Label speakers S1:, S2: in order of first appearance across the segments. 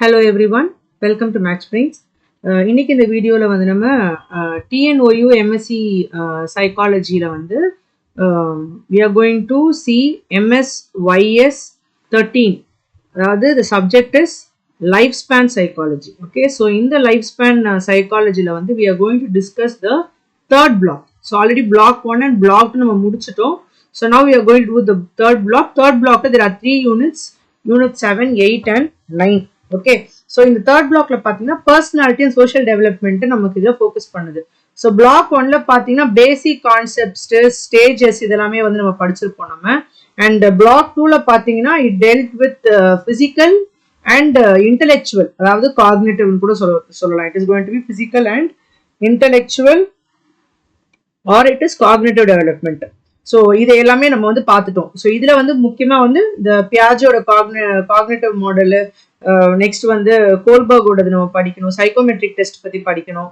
S1: Hello everyone, welcome to Max Brains. இன்னைக்கு இந்த வீடியோவில் வந்து நம்ம TNOU MSc சைக்காலஜியில் வந்து we are going to see MSYS 13. அதாவது the subject is lifespan psychology. Okay, so in the lifespan psychology வந்து we are going to discuss the third block. So already block 1 and block 2 நம்ம முடிச்சிட்டோம். So now we are going to do the third block. Third block there are 3 units, unit 7, 8 and 9. Okay, so in the third block la pathina personality and social development நமக்கு இத focus பண்ணுது. So block 1 ல பாத்தீங்கன்னா basic concepts, stages இதெல்லாமே வந்து நம்ம படிச்சிருப்போம் நம்ம. And block 2 ல பாத்தீங்கன்னா it dealt with physical and intellectual, அதாவது cognitive னு கூட சொல்லலாம். It is going to be physical and intellectual or it is cognitive development. So இது எல்லாமே நம்ம வந்து பார்த்துட்டோம். ஸோ இதில் வந்து முக்கியமாக வந்து இந்த பியாஜோட காக்னேட்டிவ் மாடலு, நெக்ஸ்ட் வந்து கோல்பர்கோடது நம்ம படிக்கணும், சைக்கோமெட்ரிக் டெஸ்ட் பற்றி படிக்கணும்,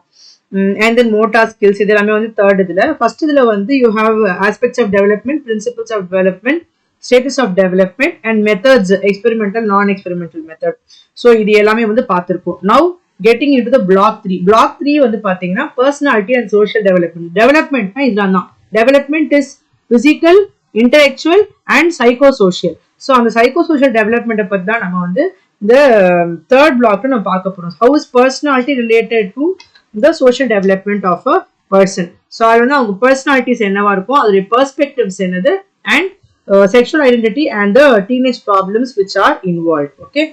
S1: அண்ட் தென் மோட்டார் ஸ்கில்ஸ் இது எல்லாமே வந்து தேர்ட் இதில். ஃபர்ஸ்ட் இதில் வந்து you have aspects of development, principles of development, status of development and methods, experimental, non experimental method. So இது எல்லாமே வந்து பார்த்துருப்போம். Now getting into the block 3. Block 3 வந்து பார்த்தீங்கன்னா பர்சனாலிட்டி அண்ட் சோஷியல் டெவலப்மெண்ட். டெவலப்மெண்ட்னா இதுதான் தான். Development is physical, intellectual and psychosocial. So அந்த psychosocial development பத்தி தான் நம்ம வந்து இந்த third block நம்ம பார்க்க போறோம். How is personality related to the social development of a person? So அது வந்து அவங்க personalities என்னவா இருக்கும், அதோட perspectives என்னது, and sexual identity and the teenage problems which are involved. Okay,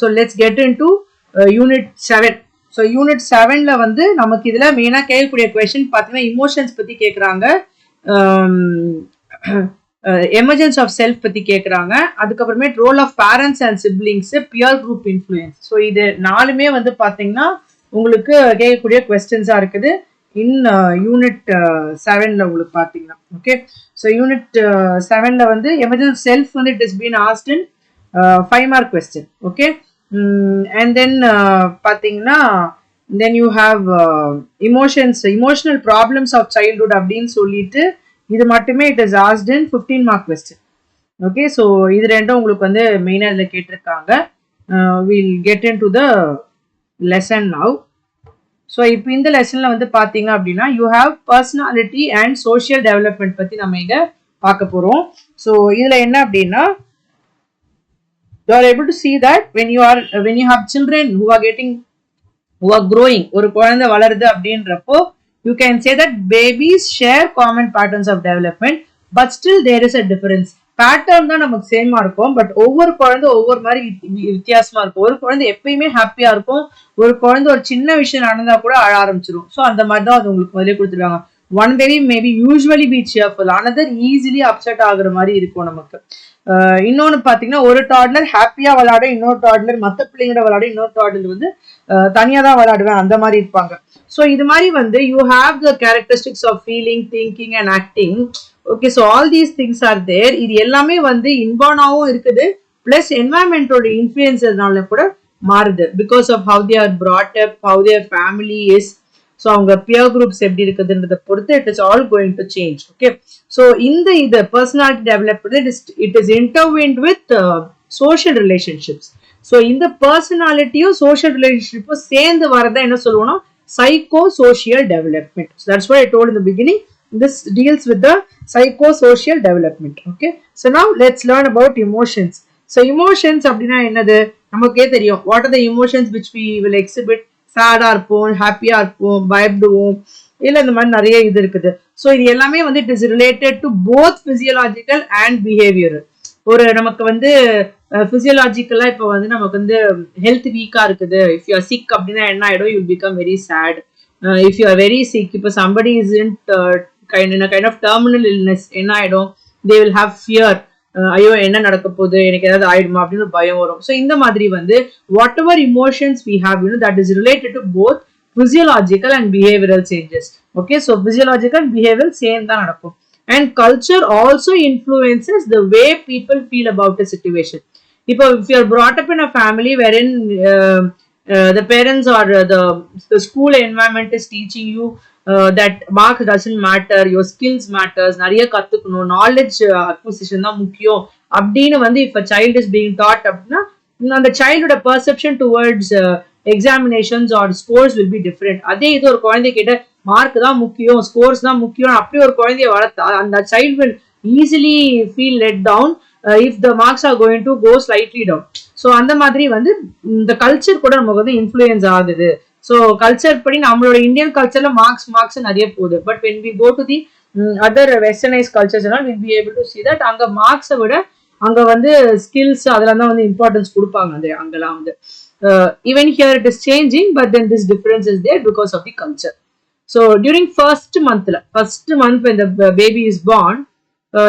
S1: so let's get into unit 7. So unit 7 ல வந்து நமக்கு இதுல மெயினா கேட்கக்கூடிய question பார்த்தீங்கன்னா emotions பத்தி கேக்குறாங்க, எமர்ஜென்ஸ் ஆஃப் செல்ஃப் பத்தி கேட்குறாங்க, அதுக்கப்புறமே role of parents and siblings, peer group influence. So இது நாலுமே வந்து பார்த்தீங்கன்னா உங்களுக்கு கேட்கக்கூடிய கொஸ்டின்ஸாக இருக்குது இன் யூனிட் 7ல உங்களுக்கு பார்த்தீங்கன்னா. ஓகே, ஸோ யூனிட் 7ல வந்து எமர்ஜென்ஸ் செல்ஃப் வந்து it is been asked in 5 mark question. Okay, and தென் பார்த்தீங்கன்னா then you have emotional problems of childhood அப்படின்னு சொல்லிட்டு இது மட்டுமே it is asked in 15 mark question. Okay, so இது ரெண்டும் உங்களுக்கு வந்து மெயினா இதுல கேட்டிருக்காங்க. We'll get into the lesson now. So இப்போ இந்த லெசன்ல வந்து பாத்தீங்க அப்படின்னா you have personality and social development பத்தி நம்ம இங்க பார்க்க போறோம். So இதுல என்ன அப்படின்னா you are able to see that when you have children who are growing, ஒரு குழந்தை வளருது அப்படின்றப்போ you can say that babies share common patterns of development but still there is a difference. Pattern தான் நமக்கு சேமா இருக்கும், பட் ஒவ்வொரு குழந்தை ஒவ்வொரு மாதிரி வித்தியாசமா இருக்கும். ஒரு குழந்தை எப்பயுமே ஹாப்பியா இருக்கும், ஒரு குழந்தை ஒரு சின்ன விஷயம் நடந்தா கூட அழ ஆரம்பிச்சிடும். ஸோ அந்த மாதிரி தான் அது உங்களுக்கு முதலே கொடுத்துருக்காங்க. One baby maybe usually be cheerful, another easily upset ஆகுற மாதிரி இருக்கும் நமக்கு. இன்னொன்னு பாத்தீங்கன்னா ஒரு டாட்லர் ஹாப்பியா விளையாட, இன்னொரு டாட்லர் மற்ற பிள்ளைங்களோட விளையாட, இன்னொரு டாட்லர் வந்து தனியா தான் விளையாடுவேன் அந்த மாதிரி இருப்பாங்க. ஸோ இது மாதிரி வந்து you have the characteristics of feeling, thinking and acting. Okay, so all these things are there. இது எல்லாமே வந்து இன்பார்னாவும் இருக்குது, பிளஸ் என்வாயன்மெண்டோட இன்ஃபுளுன்ஸ்னால கூட மாறுது. Because of how they are brought up, how their family is, so அவங்க பியர் குரூப்ஸ் எப்படி இருக்குதுன்றதை பொறுத்து it is all going to change. Okay, so இந்த இது personality development it is intertwined with social relationships. So இந்த பர்சனாலிட்டியும் social ரிலேஷன்ஷிப்பும் சேர்ந்து வரதான் என்ன சொல்லுவோம்னா psychosocial development. So that's what I told in the beginning. This deals with the psychosocial development. Okay, so now let's learn about emotions. So emotions அப்படின்னா என்னது நமக்கே தெரியும். What are the emotions which we will exhibit? சேடா இருப்போம், ஹாப்பியா இருப்போம், பயப்படுவோம், இல்ல இந்த மாதிரி நிறைய இது இருக்குது. ஸோ இது எல்லாமே வந்து it is related to both physiological and behaviour. ஒரு நமக்கு வந்து பிசியலாஜிக்கலா இப்போ வந்து நமக்கு வந்து ஹெல்த் வீக்கா இருக்குது, இஃப் யூ ஆர் சிக் அப்படின்னா என்ன ஆயிடும், you become very sad. If you are very sick, இப்போ somebody is in kind of terminal illness, என்ன ஆயிடும், தே வில் ஹாவ் ஃபியர். ஐயோ என்ன நடக்க போகுது, எனக்கு ஏதாவது ஆயிடுமா அப்படின்னு பயம் வரும். ஸோ இந்த மாதிரி வந்து whatever emotions we have that is related to both physiological and behavioral changes. Okay, so physiological and behavioral same தான் நடக்கும். And culture also influences the way people feel about a situation. If you are brought up in a family wherein the parents or the school environment is teaching you that marks doesn't matter, your skills matters, நிறைய கத்துக்கணும், knowledge acquisition தான் முக்கியம் அப்படின்னு வந்து if a child is being taught அப்படின்னா அந்த சைல்டோட perception towards examinations or scores will be different. அதே இது ஒரு குழந்தை கிட்ட மார்க் தான் முக்கியம், ஸ்கோர்ஸ் தான் முக்கியம், அப்படி ஒரு குழந்தைய வளர்த்தா அந்த child will easily feel let down if the marks are going to go slightly down. So அந்த மாதிரி வந்து இந்த கல்ச்சர் கூட நமக்கு வந்து இன்ஃப்ளூயன்ஸ் ஆகுது. ஸோ கல்ச்சர் படி நம்மளோட இந்தியன் கல்ச்சர்ல மார்க்ஸ் நிறைய போகுது. But when we go to the other westernise cultures will be able to see that அங்க மார்க்ஸை விட அங்க வந்து ஸ்கில்ஸ் அதெல்லாம் தான் வந்து இம்பார்ட்டன்ஸ் கொடுப்பாங்க. அது அங்கெல்லாம் வந்து even here it is changing, but then this difference is there because of the culture. So during first month when the baby is born,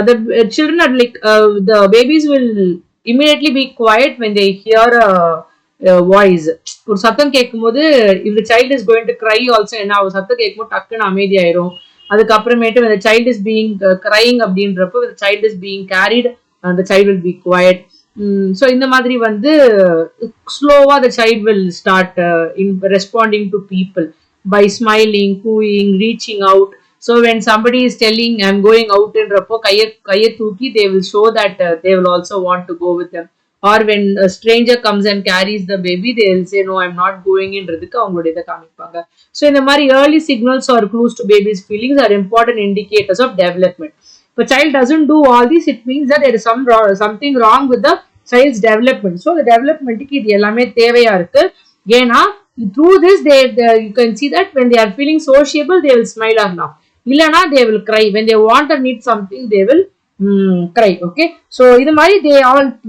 S1: the children are like the babies will immediately be quiet when they hear a voice. ஒரு சத்தம் கேட்கும்போது if the child is going to cry also என்ன ஆகும், சத்தம் கேட்கும்போது டக்குன்னு அமைதி ஆயிரும். அதுக்கப்புறமேட்டு when the child is being crying அப்படின்றப்போ the child is being carried, the child will be quiet. So இந்த மாதிரி வந்து ஸ்லோவா the child will start in responding to people by smiling, cooing, reaching out. So when somebody is telling I'm going out என்றப்போ கையை தூக்கி they will show that they will also want to go with them. Or when a stranger comes and carries the baby, they will say no, I'm not going என்றதுக்கு அவங்களோட இதை காமிப்பாங்க. So இந்த மாதிரி early signals or clues to baby's feelings are important indicators of development. If a child doesn't do all this, it means that there is something wrong with the child's development. So the development க்கு இது எல்லாமே தேவையா இருக்கு. ஏன்னா through this you can see that when they are feeling sociable, they will smile or laugh. இல்லனா they will cry. When they want or need something, they will cry. Okay, so இது மாதிரி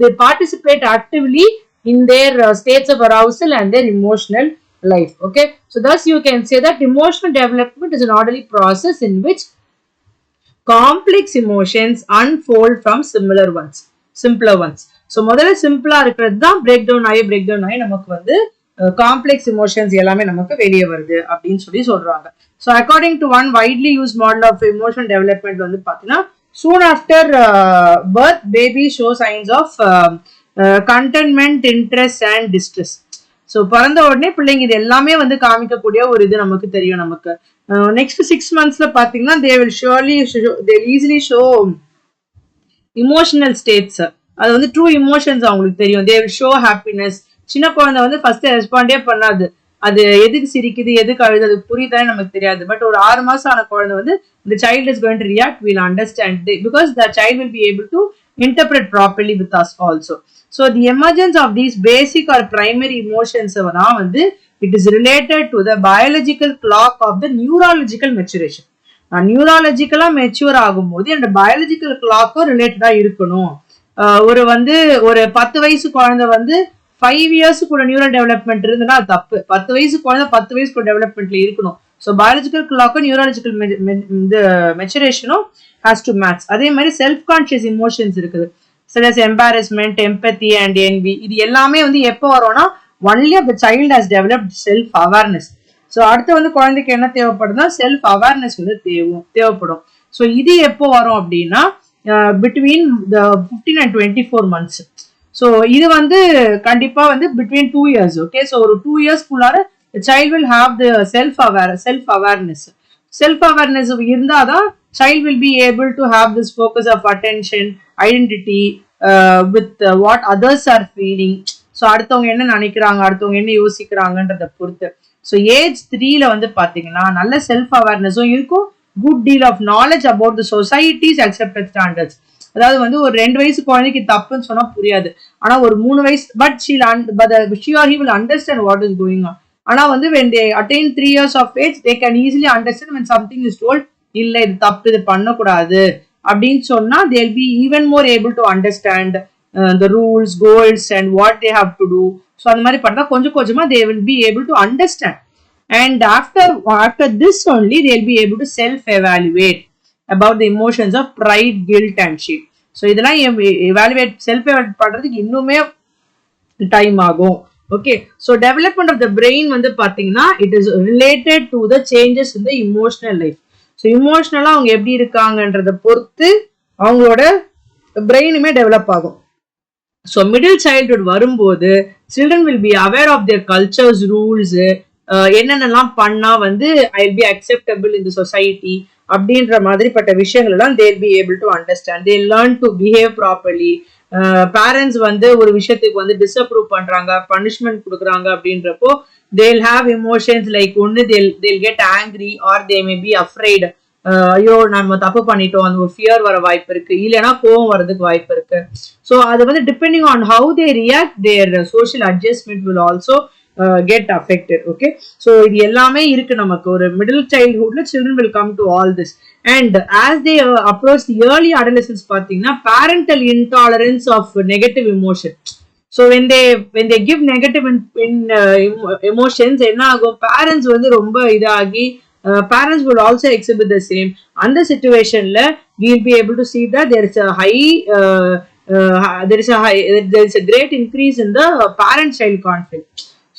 S1: they participate actively in their states of arousal and their emotional life. Okay, so thus you can say that emotional development is an orderly process in which complex emotions unfold from simpler ones. So முதல்ல சிம்பிளா இருக்கிறது தான் break down ஆகி நமக்கு வந்து complex emotions எல்லாமே நமக்கு வெளியே வருது அப்படின்னு சொல்றாங்க. So according to one widely use model of emotional development வந்து பார்த்தீங்கன்னா soon after birth baby show signs of contentment, interest and distress. So பிறந்த உடனே பிள்ளைங்க இது எல்லாமே வந்து காமிக்கக்கூடிய ஒரு இது நமக்கு தெரியும். நமக்கு நெக்ஸ்ட் 6 monthsல பாத்தீங்கன்னா they will easily show emotional states. அது வந்து ட்ரூ இமோஷன்ஸ் அவங்களுக்கு தெரியும். they will show happiness. சின்ன குழந்தை வந்து ஃபர்ஸ்ட் ரெஸ்பாண்டே பண்ணாது, அது எதுக்கு சிரிக்குது எதுக்கு அழுது அது புரியுதானே நமக்கு தெரியாது. பட் ஒரு 6 மாசம் ஆன குழந்தை வந்து the child is going to react, we'll understand because the child will be able to interpret properly with us also. So the emergence of these basic or primary emotions வந்து it is related to the biological clock of the neurological maturation. நியூராலஜிக்கலா mature ஆகும்போது அந்த biological கிளாக்கும் ரிலேட்டடா இருக்கணும். ஒரு 10 வயசு குழந்தை வந்து 5 years கூட நியூரல் டெவலப்மெண்ட் இருந்ததுன்னா அது தப்பு. 10 வயசு குழந்தை 10 வயசு கூட டெவலப்மெண்ட்ல இருக்கணும். ஸோ பயாலஜிக்கல் கிளாக்கும் நியூராலஜிக்கல் மெச்சுரேஷனும் ஹேஸ் டு மேட்ச். அதே மாதிரி செல்ஃப் கான்சியஸ் இமோஷன்ஸ் இருக்குது, such embarrassment, empathy and envy. இது எல்லாமே வந்து எப்போ வரும்னா only of the child has developed self awareness. So அடுத்து வந்து குழந்தைக்கு என்ன தேவைப்படுதுன்னா செல்ஃப் அவேர்னஸ் வந்து தேவைப்படும். ஸோ இது எப்போ வரும் அப்படின்னா between the 15 and 24 months. So இது வந்து கண்டிப்பா வந்து பிட்வீன் 2 years. ஓகே, ஸோ ஒரு 2 yearsக்குள்ளார the child will have the self awareness இருந்தாதான் child will be able to have this focus of attention, identity with what others are feeling. So அடுத்தவங்க என்ன நினைக்கிறாங்க, அடுத்தவங்க என்ன யோசிக்கிறாங்கன்றத பொறுத்து. ஸோ ஏஜ் 3ல வந்து பாத்தீங்கன்னா நல்ல செல்ஃப் அவேர்னஸும் இருக்கும், good deal of knowledge about the society's accepted standards. அதாவது வந்து ஒரு 2 வயசு குழந்தைக்கு தப்புன்னு சொன்னா புரியாது, ஆனா ஒரு 3 வயசு but she or he will understand what is going on. ஆனா வந்து when they attain 3 years of age they can easily understand when something is told இல்ல இது தப்பு, இது பண்ணக்கூடாது அப்படின்னு சொன்னா they'll be even more able to understand the rules, goals and what they have to do. So அந்த மாதிரி பண்ணா கொஞ்சம் கொஞ்சமா they will be able to understand, and after this only they'll be able to self evaluate about the emotions of pride, guilt and shame. So இதெல்லாம் evaluate self evaluate பண்றதுக்கு இன்னுமே time ஆகும். Okay, so development of the brain வந்து பாத்தீங்கன்னா it is related to the changes in the emotional life. So emotionally அவங்க எப்படி இருக்காங்கன்றத பொறுத்து அவங்களோட பிரெயினுமே டெவலப் ஆகும். So middle childhood வரும்போது children will be aware of their cultures, rules, என்னென்னலாம் பண்ணா வந்து I'll be acceptable in the society அப்படின்ற மாதிரிப்பட்ட விஷயங்கள் எல்லாம் they'll be able to understand. They learn to behave properly, parents வந்து ஒரு விஷயத்துக்கு வந்து டிஸ்அப்ரூவ் பண்றாங்க, பனிஷ்மெண்ட் கொடுக்குறாங்க அப்படின்றப்போ they'll have emotions like ஒன்னு they'll get angry or they may be afraid. ஐயோ நம்ம தப்பு பண்ணிட்டோம், அந்த ஒரு ஃபியர் வர வாய்ப்பு இருக்கு, இல்லைன்னா கோவம் வர்றதுக்கு வாய்ப்பு இருக்கு. ஸோ அது வந்து depending on how they react their social adjustment will also get affected. Okay, so இது எல்லாமே இருக்கு நமக்கு. ஒரு மிடில் சைல்ட்ஹுட்ல children will come to all this. And as they approach the early adolescence பார்த்தீங்கன்னா parental intolerance of negative emotion. So when they give negative emotions, என்ன ஆகும், parents வந்து ரொம்ப இதாகி parents will also exhibit the same. And the situation la we will be able to see that there is a great increase in the parent child conflict.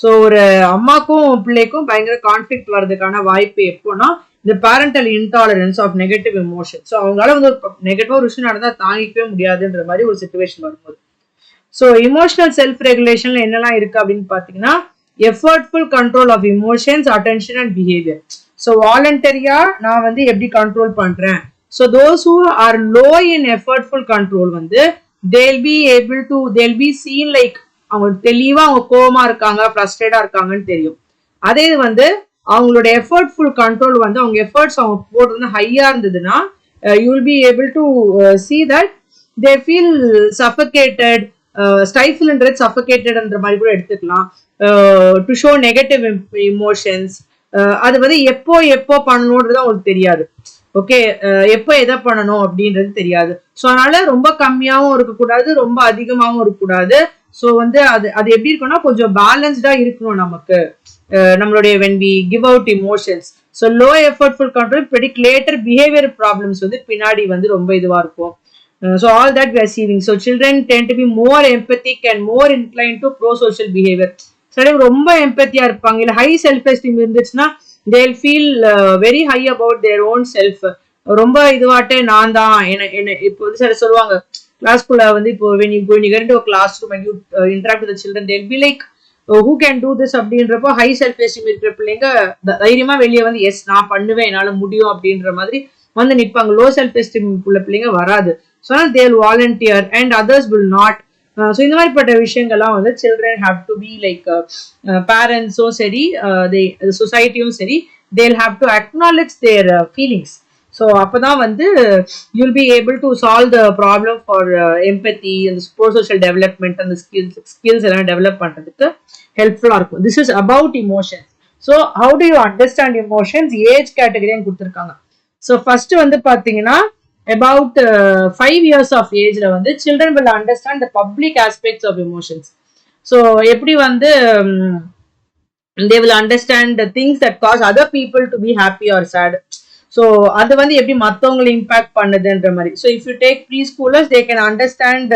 S1: So ஒரு அம்மாக்கும் பிள்ளைக்கும் பயங்கர conflict வர்றதுக்கான வாய்ப்பு எப்போனா இந்த parental intolerance of negative emotion. So அவங்களால வந்து நெகட்டிவா ஒரு விஷயம் நடந்தா தாங்கிக்கவே முடியாதுன்ற மாதிரி ஒரு சிச்சுவேஷன் வரும்போது. ஸோ இமோஷனல் செல்ஃப் ரெகுலேஷன்ல என்னெல்லாம் இருக்கு அப்படின்னு பாத்தீங்கன்னா effortful control of emotions, attention and behaviour. So வாலண்டரியா நான் வந்து எப்படி கண்ட்ரோல் பண்றேன். So those who are low in effortful control வந்து they'll be seen like அவங்க தெளிவா அவங்க கோவமா இருக்காங்க, ஃப்ரஸ்ட்ரேட்டா இருக்காங்கன்னு தெரியும். அதே இது வந்து அவங்களோட எஃபர்ட்ஃபுல் கண்ட்ரோல் வந்து அவங்க எஃபர்ட்ஸ் அவங்க போடுறது ஹையா இருந்ததுன்னா you will be able to see that they feel suffocated, stifled, suffocated மாதிரி கூட எடுத்துக்கலாம். to show negative emotions. அது வந்து எப்போ பண்ணணும்ன்றது அவங்களுக்கு தெரியாது. ஓகே, எப்போ எதை பண்ணணும் அப்படின்றது தெரியாது. ஸோ அதனால ரொம்ப கம்மியாகவும் இருக்கக்கூடாது, ரொம்ப அதிகமாகவும் இருக்கக்கூடாது. ஸோ வந்து அது எப்படி இருக்கும்னா கொஞ்சம் பேலன்ஸ்டா இருக்கணும் நமக்கு நம்மளுடைய when we give out emotions. So low effortful control predict later behavior problems வந்து பின்னாடி வந்து ரொம்ப இதுவா இருக்கும். So all that we are seeing. So children tend to be more empathic and more inclined to pro-social behavior. சில ரொம்ப எம்பத்தியா இருப்பாங்க, இல்ல ஹை செல்ஃப் எஸ்டீம் இருந்துச்சுன்னா they'll feel very high about their own self. ரொம்ப இதுவாட்டே நான் தான் என்ன இப்போ வந்து சில சொல்லுவாங்க கிளாஸ்குள்ள வந்து இப்போ when you get into a classroom and you interact with the children, they'll be like who can do this அப்படின்றப்போ ஹை செல்ஃப் எஸ்டீம் இருக்கிற பிள்ளைங்க தைரியமா வெளியே வந்து எஸ் நான் பண்ணுவேன் என்னால முடியும் அப்படின்ற மாதிரி வந்து நிற்பாங்க. லோ செல்ஃப் எஸ்டீம் உள்ள பிள்ளைங்க வராது. So they'll volunteer and others will not. So இந்த மாதிரிப்பட்ட விஷயங்கள்லாம் வந்து children have to be like பேரண்ட்ஸும் சரி சொசைட்டியும் சரி they'll have to acknowledge their feelings. So அப்போதான் வந்து you'll be able to solve the problem for empathy and pro-social development and the skills எல்லாம் டெவலப் பண்றதுக்கு ஹெல்ப்ஃபுல்லா இருக்கும். This is about emotions. So how do you understand emotions age கேட்டகரின்னு கொடுத்துருக்காங்க. So first வந்து பாத்தீங்கன்னா about 5 years of age la vandu children will understand the public aspects of emotions. So eppadi vandu they will understand the things that cause other people to be happy or sad. So adu vandu eppadi mathavanga impact pannudendra mari. So if you take preschoolers, they can understand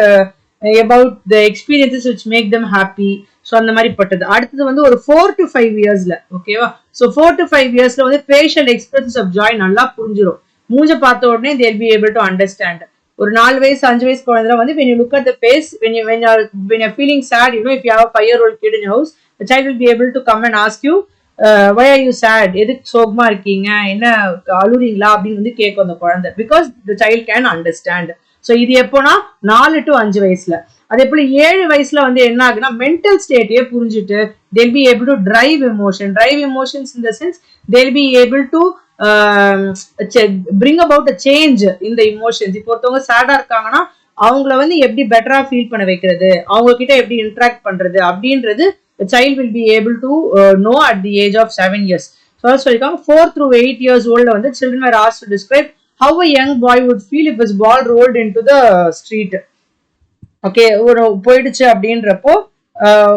S1: about the experiences which make them happy. So அந்த மாதிரி பட்டது. அடுத்தது வந்து ஒரு 4 to 5 yearsல ஓகேவா. So 4 to 5 yearsல வந்து facial expressions of joy நல்லா புரிஞ்சிரும். மூஞ்ச பார்த்த உடனே they'll be able to understand. ஒரு 4 வயசு 5 வயசு குழந்தை வந்து when you look at the face, when you're feeling sad, you know, if you have a 5-year-old kid in your house, the child will be able to come and ask you why are you sad, எதுக்கு சோகமா இருக்கீங்க, என்ன அழுறீங்களா அப்படின்னு வந்து கேட்கும் அந்த குழந்தை. because the child can understand. So இது எப்போனா 4 to 5 வயசுல. அதே போல 7 வயசுல வந்து என்ன ஆகுனா மென்டல் ஸ்டேட்டையே புரிஞ்சுட்டு they'll be able to drive emotions in the sense they'll be able to bring about a change in the emotions. இப்போ ஒருத்தவங்க சேடா இருக்காங்கன்னா அவங்கள வந்து எப்படி பெட்டரா ஃபீல் பண்ண வைக்கிறது, அவங்க கிட்ட எப்படி இன்டராக்ட் பண்றது அப்படின்றது the child will be able to know at the age of 7 years. So சொல்லிருக்காங்க 4 through 8 years old வந்து children were asked to describe how a young boy would feel if his ball rolled into the street. Okay, ஒரு போயிடுச்சு அப்படின்றப்போ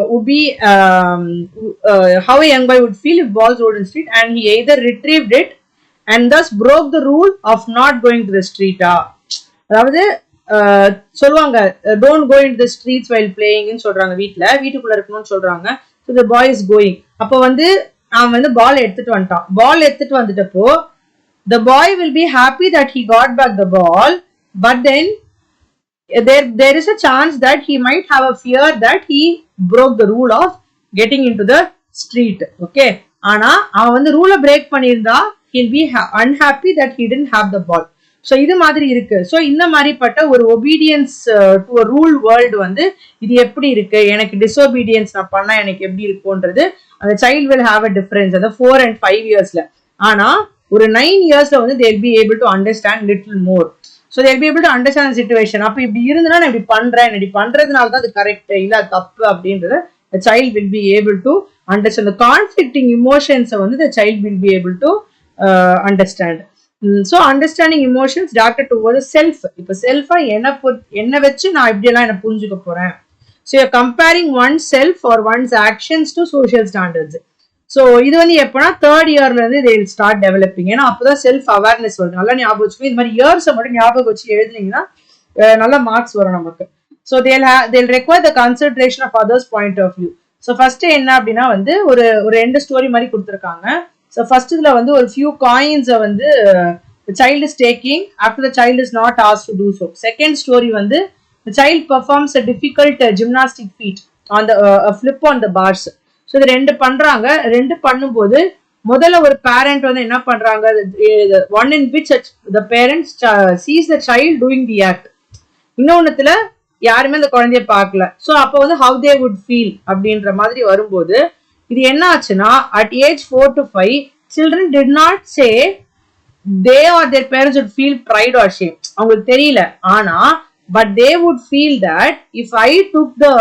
S1: would be how a young boy would feel if balls rolled in the street and he either retrieved it and thus broke the rule of not going to the street. அதாவது சொல்லுவாங்க don't go into the streets while playing ன்னு சொல்றாங்க, வீட்டுக்குள்ள இருக்கணும்னு சொல்றாங்க. so the boy is going. அப்போ வந்து அவன் வந்து பால் எடுத்துட்டு வந்துட்டப்போ the boy will be happy that he got back the ball, but then there is a chance that he might have a fear that he broke the rule of getting into the street. Okay, ஆனா அவன் வந்து ரூலை break பண்ணியிருந்தா he'll be unhappy that he didn't have the ball. So இது மாதிரி இருக்கு. So இந்த மாதிரிப்பட்ட ஒரு ஒபீடியன்ஸ் டு ரூல் வேர்ல்டு வந்து இது எப்படி இருக்கு, எனக்கு டிஸ்ஒபீடியன்ஸ் நான் பண்ணா எனக்கு எப்படி இருக்கும்ன்றது அந்த child will have a difference, அதாவது 4 and 5 yearsல. ஆனா ஒரு 9 yearsல வந்து they'll be able to understand little more. So they'll be able to understand the situation. அப்ப இப்படி இருந்தனா நான் இப்படி பண்றேன், இப்படி பண்றதுனால தான் அது கரெக்ட் இல்ல அது தப்பு அப்படின்றத the child will be able to understand. The conflicting emotions வந்து the child will be able to understand. So understanding emotions directed towards self. இப்ப செல்ஃபா என்ன வச்சு நான் இப்படி எல்லாம் என்ன புரிஞ்சுக்க போறேன். So you're comparing oneself or one's actions to social standards. So இது வந்து எப்பனா 3rd yearல இருந்து they will start developing. ஏன்னா அப்பதான் செல்ஃப் அவேர்னஸ் வருது. நல்லா ஞாபகம் வச்சுக்கோ. இந்த மாதிரி இயர்ஸை மட்டும் ஞாபகம் வச்சு எழுதுனீங்கன்னா நல்ல மார்க்ஸ் வரும் நமக்கு. So they'll require the consideration of others' point of view. So first என்ன அப்படின்னா வந்து ஒரு 2 ஸ்டோரி மாதிரி கொடுத்துருக்காங்க. So first இதுல வந்து ஒரு few coins வந்து the child is taking after the child is not asked to do so. Second story வந்து the child performs a difficult gymnastic feat on the a flip on the bars. So இது 2 பண்றாங்க. 2 பண்ணும்போது முதல்ல ஒரு parent வந்து என்ன பண்றாங்க, one in which the parents sees the child doing the act. இன்னொன்னுத்துல யாருமே அந்த குழந்தைய பார்க்கல. ஸோ அப்போ வந்து how they would feel அப்படின்ற மாதிரி வரும்போது இது என்ன ஆச்சுன்னா at age 4 to 5 children did not say they or their parents would feel pride or shame. அவங்களுக்கு தெரியல. ஆனா but they would feel that if I took the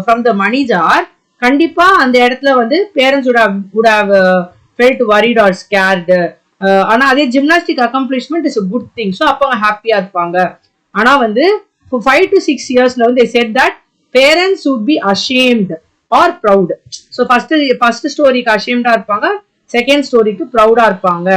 S1: from the money jar, கண்டிப்பா அந்த இடத்துல வந்து parents would have felt worried or scared. ஆனா அதே gymnastic accomplishment is a good thing. So அப்போ அவங்க ஹாப்பியா இருப்பாங்க. ஆனா வந்து for 5 to 6 years now they said that parents would be ashamed or proud. So first story க்கு ashamed ஆ இருப்பாங்க, second story க்கு proud ஆ இருப்பாங்க.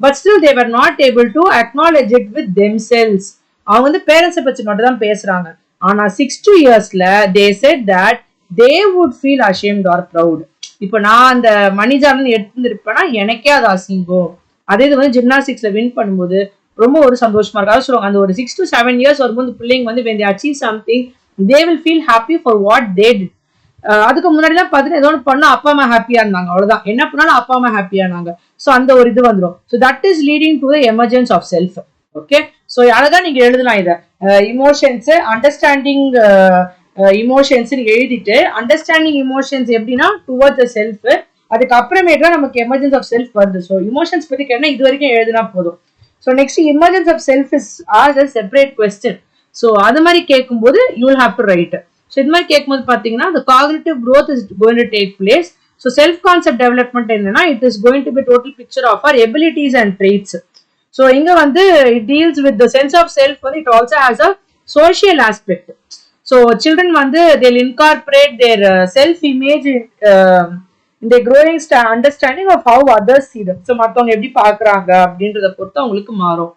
S1: But still they were not able to acknowledge it with themselves. அவங்க வந்து பேரண்ட்ஸை பற்றி மட்டும் தான் பேசுறாங்க. ஆனா 6 yearsல they said that they would feel ashamed or proud. இப்போ நான் அந்த மணிஜார்னு எடுத்துருப்பேன்னா எனக்கே அது அசிங்கம். அதே இது வந்து ஜிம்னாஸ்டிக்ஸ்ல வின் பண்ணும்போது ரொம்ப ஒரு சந்தோஷமா இருக்காது சொல்லுவாங்க. அந்த ஒரு 6 to 7 years வரும்போது பிள்ளைங்க வந்து when they achieve something they will feel happy for what they did. அதுக்கு முன்னாடி தான் பார்த்தீங்கன்னா ஏதோ ஒன்று பண்ணா அப்பா அம்மா ஹாப்பியா இருந்தாங்க, அவ்வளவுதான். என்ன பண்ணாலும் அப்பா அம்மா ஹாப்பியா இருந்தாங்க. ஸோ அந்த ஒரு இது வந்துடும். So that is leading to the emergence of self. Okay, so அழகா நீங்க எழுதலாம் இதை. இமோஷன்ஸ் அண்டர்ஸ்டாண்டிங் இமோஷன்ஸ் எழுதிட்டு அண்டர்ஸ்டாண்டிங் இமோஷன்ஸ் எப்படின்னா டுவர்ட்ஸ் த செல்ஃப். அதுக்கப்புறமேட்டு தான் நமக்கு எமர்ஜென்ஸ் ஆஃப் செல்ஃப் வருது. ஸோ இமோஷன்ஸ் பத்தி கேட்டா இது வரைக்கும் எழுதினா போதும். So next emergence of self is as a separate question. So அது மாதிரி கேட்கும்போது you will have to write. So இது மாதிரி கேட்கும்போது பார்த்தீங்கன்னா the cognitive growth is going to take place. So self concept development என்னன்னா it is going to be total picture of our abilities and traits. So இங்க வந்து it deals with the sense of self, but it also has a social aspect. So children வந்து they'll incorporate their self image in their growing understanding of how others see them. So மற்றவங்க எப்படி பார்க்குறாங்க அப்படின்றத பொறுத்து அவங்களுக்கு மாறும்.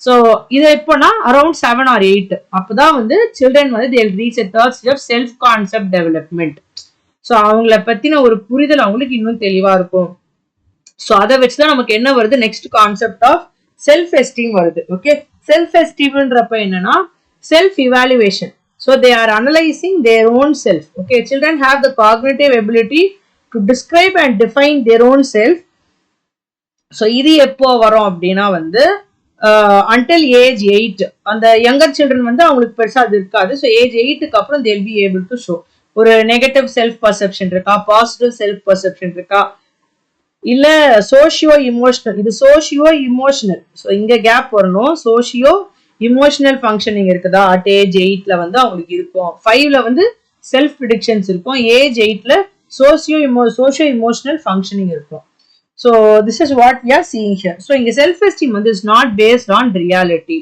S1: So இது எப்போனா அரௌண்ட் 7 or 8 அப்போதான் வந்து சில்ட்ரன் வந்து they'll reach a third stage of self concept development. So அவங்கள பத்தின ஒரு புரிதல் அவங்களுக்கு இன்னும் தெளிவா இருக்கும். ஸோ அதை வச்சுதான் நமக்கு என்ன வருது, next concept of self esteem வருது. ஓகே, செல்ஃப் எஸ்டீம்ன்றப்ப என்னன்னா self evaluation. So they are analysing their own self. Okay, children have the cognitive ability to describe and define their own self. So இது எப்போ வரும் அப்படின்னா வந்து until age 8. அந்த younger children வந்து அவங்களுக்கு பெருசா அது இருக்காது. ஸோ ஏஜ் 8க்கு அப்புறம் they'll be able to show ஒரு நெகட்டிவ் செல்ஃப் பர்செப்ஷன் இருக்கா, பாசிட்டிவ் செல்ஃப் பர்செப்ஷன் இருக்கா, இல்ல சோஷியோ இமோஷனல். இது சோஷியோ இமோஷனல். ஸோ இங்க கேப் வரணும். சோஷியோ இமோஷனல் ஃபங்க்ஷனிங் இருக்குதா அட் ஏஜ் 8ல வந்து அவங்களுக்கு இருக்கும். 5ல வந்து செல்ஃப் ப்ரிடிக்ஷன்ஸ் இருக்கும். ஏஜ் 8ல சோஷியோ இமோஷனல் ஃபங்க்ஷனிங் இருக்கும். So this is what we are seeing here. So inga self esteem is not based on reality.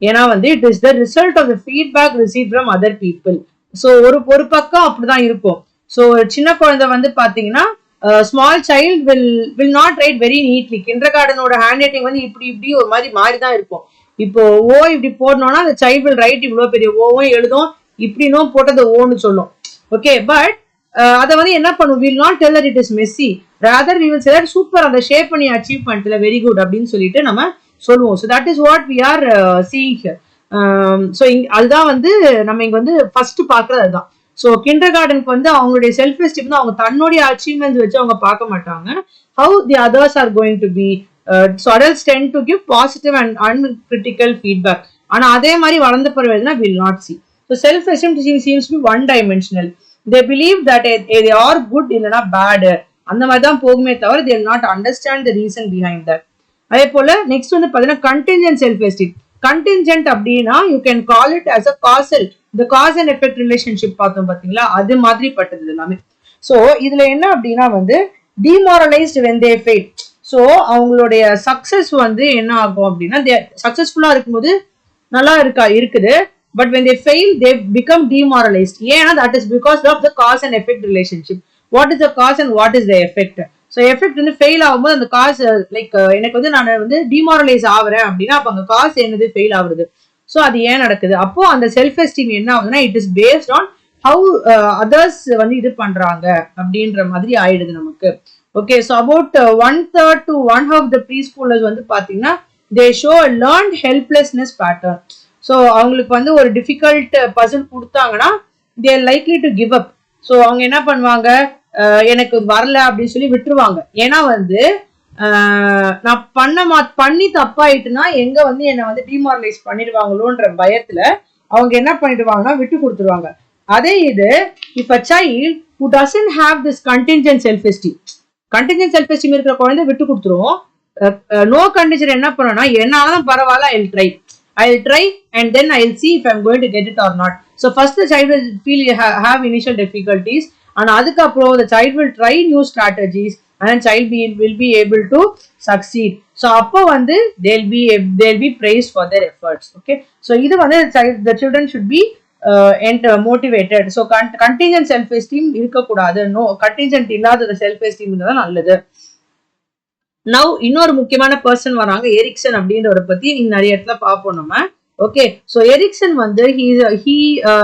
S1: ஏன்னா வந்து it is the result of the feedback received from other people. So ஒரு பக்கம் அப்படிதான் இருக்கும். So சின்ன குழந்தை வந்து பாத்தீங்கன்னா small child will not write very neatly. கிண்டர் கார்டனோட ஹேண்ட் ரைட்டிங் வந்து இப்படி ஒரு மாதிரி தான் இருக்கும். இப்போ ஓ இப்படி போடணும்னா அந்த சைல்ட் will write இவ்வளவு பெரிய ஓவும் எழுதும், இப்படினும் போட்டது ஓன்னு சொல்லும். ஓகே, பட் அதை வந்து என்ன பண்ணும், will not tell that it is messy, rather we will say that super, அந்த ஷேப் பண்ணி அச்சீவ் பண்ணிட்டல, வெரி குட் அப்படின்னு சொல்லிட்டு நம்ம சொல்லுவோம். So that is what we are seeing here. So அதுதான் வந்து நம்ம இங்க வந்து ஃபர்ஸ்ட் பாக்குறது அதுதான். ஸோ கிண்டர் கார்டனுக்கு வந்து அவங்களுடைய செல்ஃப் எஸ்டீம் வந்து அவங்க தன்னுடைய அச்சீவ்மெண்ட்ஸ் வச்சு அவங்க பார்க்க மாட்டாங்க. How the others are going to be, so adults tend to give positive and uncritical feedback. ஆனா அதே மாதிரி வளர்ந்த பிறகு will not see. So self esteem seems to be one dimensional. They believe that they are good இல்லைன்னா bad அந்த மாதிரி தான் போகுமே தவிர they will not understand the reason behind that. அதே போல நெக்ஸ்ட் வந்து பாத்தீங்கன்னா contingent self esteem. Contingent அப்படின்னா you can call it as a causal, the cause and effect relationship பார்த்தோம் பாத்தீங்களா, அது மாதிரி பட்டது எல்லாமே. ஸோ இதுல என்ன அப்படின்னா வந்து demoralized when they fail. So அவங்களுடைய சக்சஸ் வந்து என்ன ஆகும் அப்படின்னா சக்சஸ்ஃபுல்லா இருக்கும்போது நல்லா இருக்குது, but when they fail they become demoralized. ஏன்னா that is because of the cause and effect relationship. What is the cause and what is the effect? So effect வந்து ஃபெயில் ஆகும்போது அந்த காசு லைக் எனக்கு வந்து நான் வந்து டிமாரலைஸ் ஆகுறேன் அப்படின்னா அப்போ அங்கே காசு என்னது ஃபெயில் ஆகுறது. ஸோ அது ஏன் நடக்குது, அப்போ அந்த செல்ஃப் எஸ்டீம் என்ன ஆகுதுன்னா it is based on how others வந்து இது பண்றாங்க அப்படின்ற மாதிரி ஆயிடுது நமக்கு. Okay, so about 1/3 to 1/2 of the preschoolers வந்து பாத்தீங்கன்னா they show a learned helplessness pattern. So அவங்களுக்கு வந்து ஒரு டிஃபிகல்ட் பசில் கொடுத்தாங்கன்னா they are likely to give up. So அவங்க என்ன பண்ணுவாங்க, எனக்கு வரல அப்படின்னு சொல்லி விட்டுருவாங்க. ஏன்னா வந்து நான் பண்ணி தப்பாயிட்டுனா எங்க வந்து என்னை வந்து டிமாரலைஸ் பண்ணிடுவாங்களோன்ற பயத்துல அவங்க என்ன பண்ணிடுவாங்கன்னா விட்டு கொடுத்துருவாங்க. அதே இது if a child who doesn't have this contingent self esteem இருக்கிற குழந்தை விட்டு கொடுத்துருவோம். நோ கண்டிஷன் என்ன பண்ணனா என்னாலும் பரவாயில்ல I'll try and then I'll see if I'm going to get it or not. So first the child will have initial difficulties and அதுக்கப்புறம் the child will try new strategies and child will be able to succeed. So அப்போ வந்து they'll be praised for their efforts. Okay, so இது வந்து the children should be motivated. So contingent self esteem இருக்கக்கூடாது. No contingent இல்லாத self esteem தான் நல்லது. Now இன்னொரு முக்கியமான பர்சன் வராங்க, எரிக்சன் அப்படின்றவரை பத்தி நீங்க நிறைய இடத்துல பார்ப்போம் நம்ம. ஓகே, ஸோ எரிக்சன் வந்து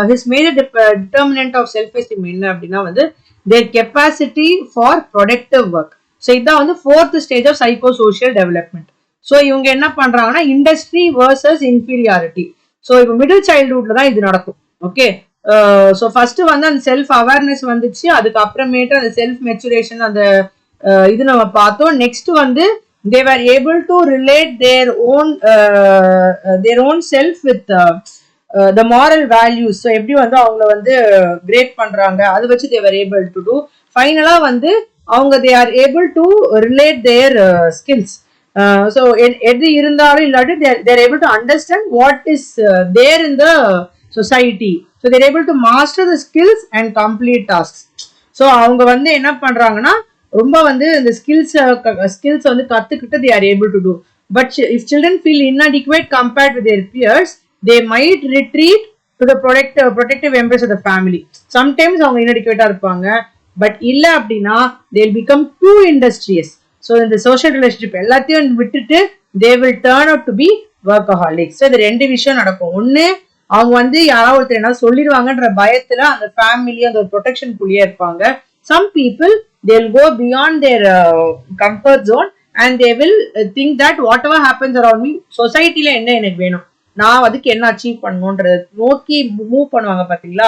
S1: his major determinant of self esteem என்ன அப்படின்னா வந்து their capacity for productive work. So இதுதான் வந்து 4th stage of psychosocial development. So இவங்க என்ன பண்றாங்கன்னா இண்டஸ்ட்ரி வர்சஸ் இன்ஃபீரியாரிட்டி. ஸோ இப்போ மிடில் சைல்ட்ஹுட்ல தான் இது நடக்கும். ஓகே, ஸோ ஃபர்ஸ்ட் வந்து அந்த செல்ஃப் அவேர்னஸ் வந்துச்சு, அதுக்கப்புறமேட்டு அந்த செல்ஃப் மெச்சுரேஷன் அந்த இது நம்ம பார்த்தோம். நெக்ஸ்ட் வந்து they were able to relate their own self with the moral values. So எப்படி வந்து அவங்கள வந்து கிரேட் பண்றாங்க அதை வச்சு they were able to do. ஃபைனலா வந்து அவங்க they are able to relate their skills. So எது இருந்தாலும் இல்லாட்டி they are able to understand what is there in the society. So they are able to master the skills and complete tasks. So அவங்க வந்து என்ன பண்றாங்கன்னா ரொம்ப வந்து இந்த ஸ்கில்ஸ் வந்து கத்துக்கிட்டு they are able to do. But if children feel inadequate compared with their peers, they might retreat to the protective embrace of the family. Sometimes அவங்க inadequate இருப்பாங்க, பட் இல்ல அப்படின்னா they'll become too industrious. So இந்த social relationship எல்லாத்தையும் விட்டுட்டு they will turn out to be workaholics. So இந்த ரெண்டு விஷயம் நடக்கும். ஒண்ணு அவங்க வந்து யாராவது ஒருத்தர் என்ன சொல்லிடுவாங்கன்ற பயத்துல அந்த ஃபேமிலி அந்த ஒரு ப்ரொடெக்ஷன் குள்ளேயே இருப்பாங்க. Some people they'll go beyond their comfort zone and they will think that whatever happens around me, சொசைட்டில என்ன எனக்கு வேணும், நான் அதுக்கு என்ன அச்சீவ் பண்ணணும்ன்றத நோக்கி மூவ் பண்ணுவாங்க பாத்தீங்களா.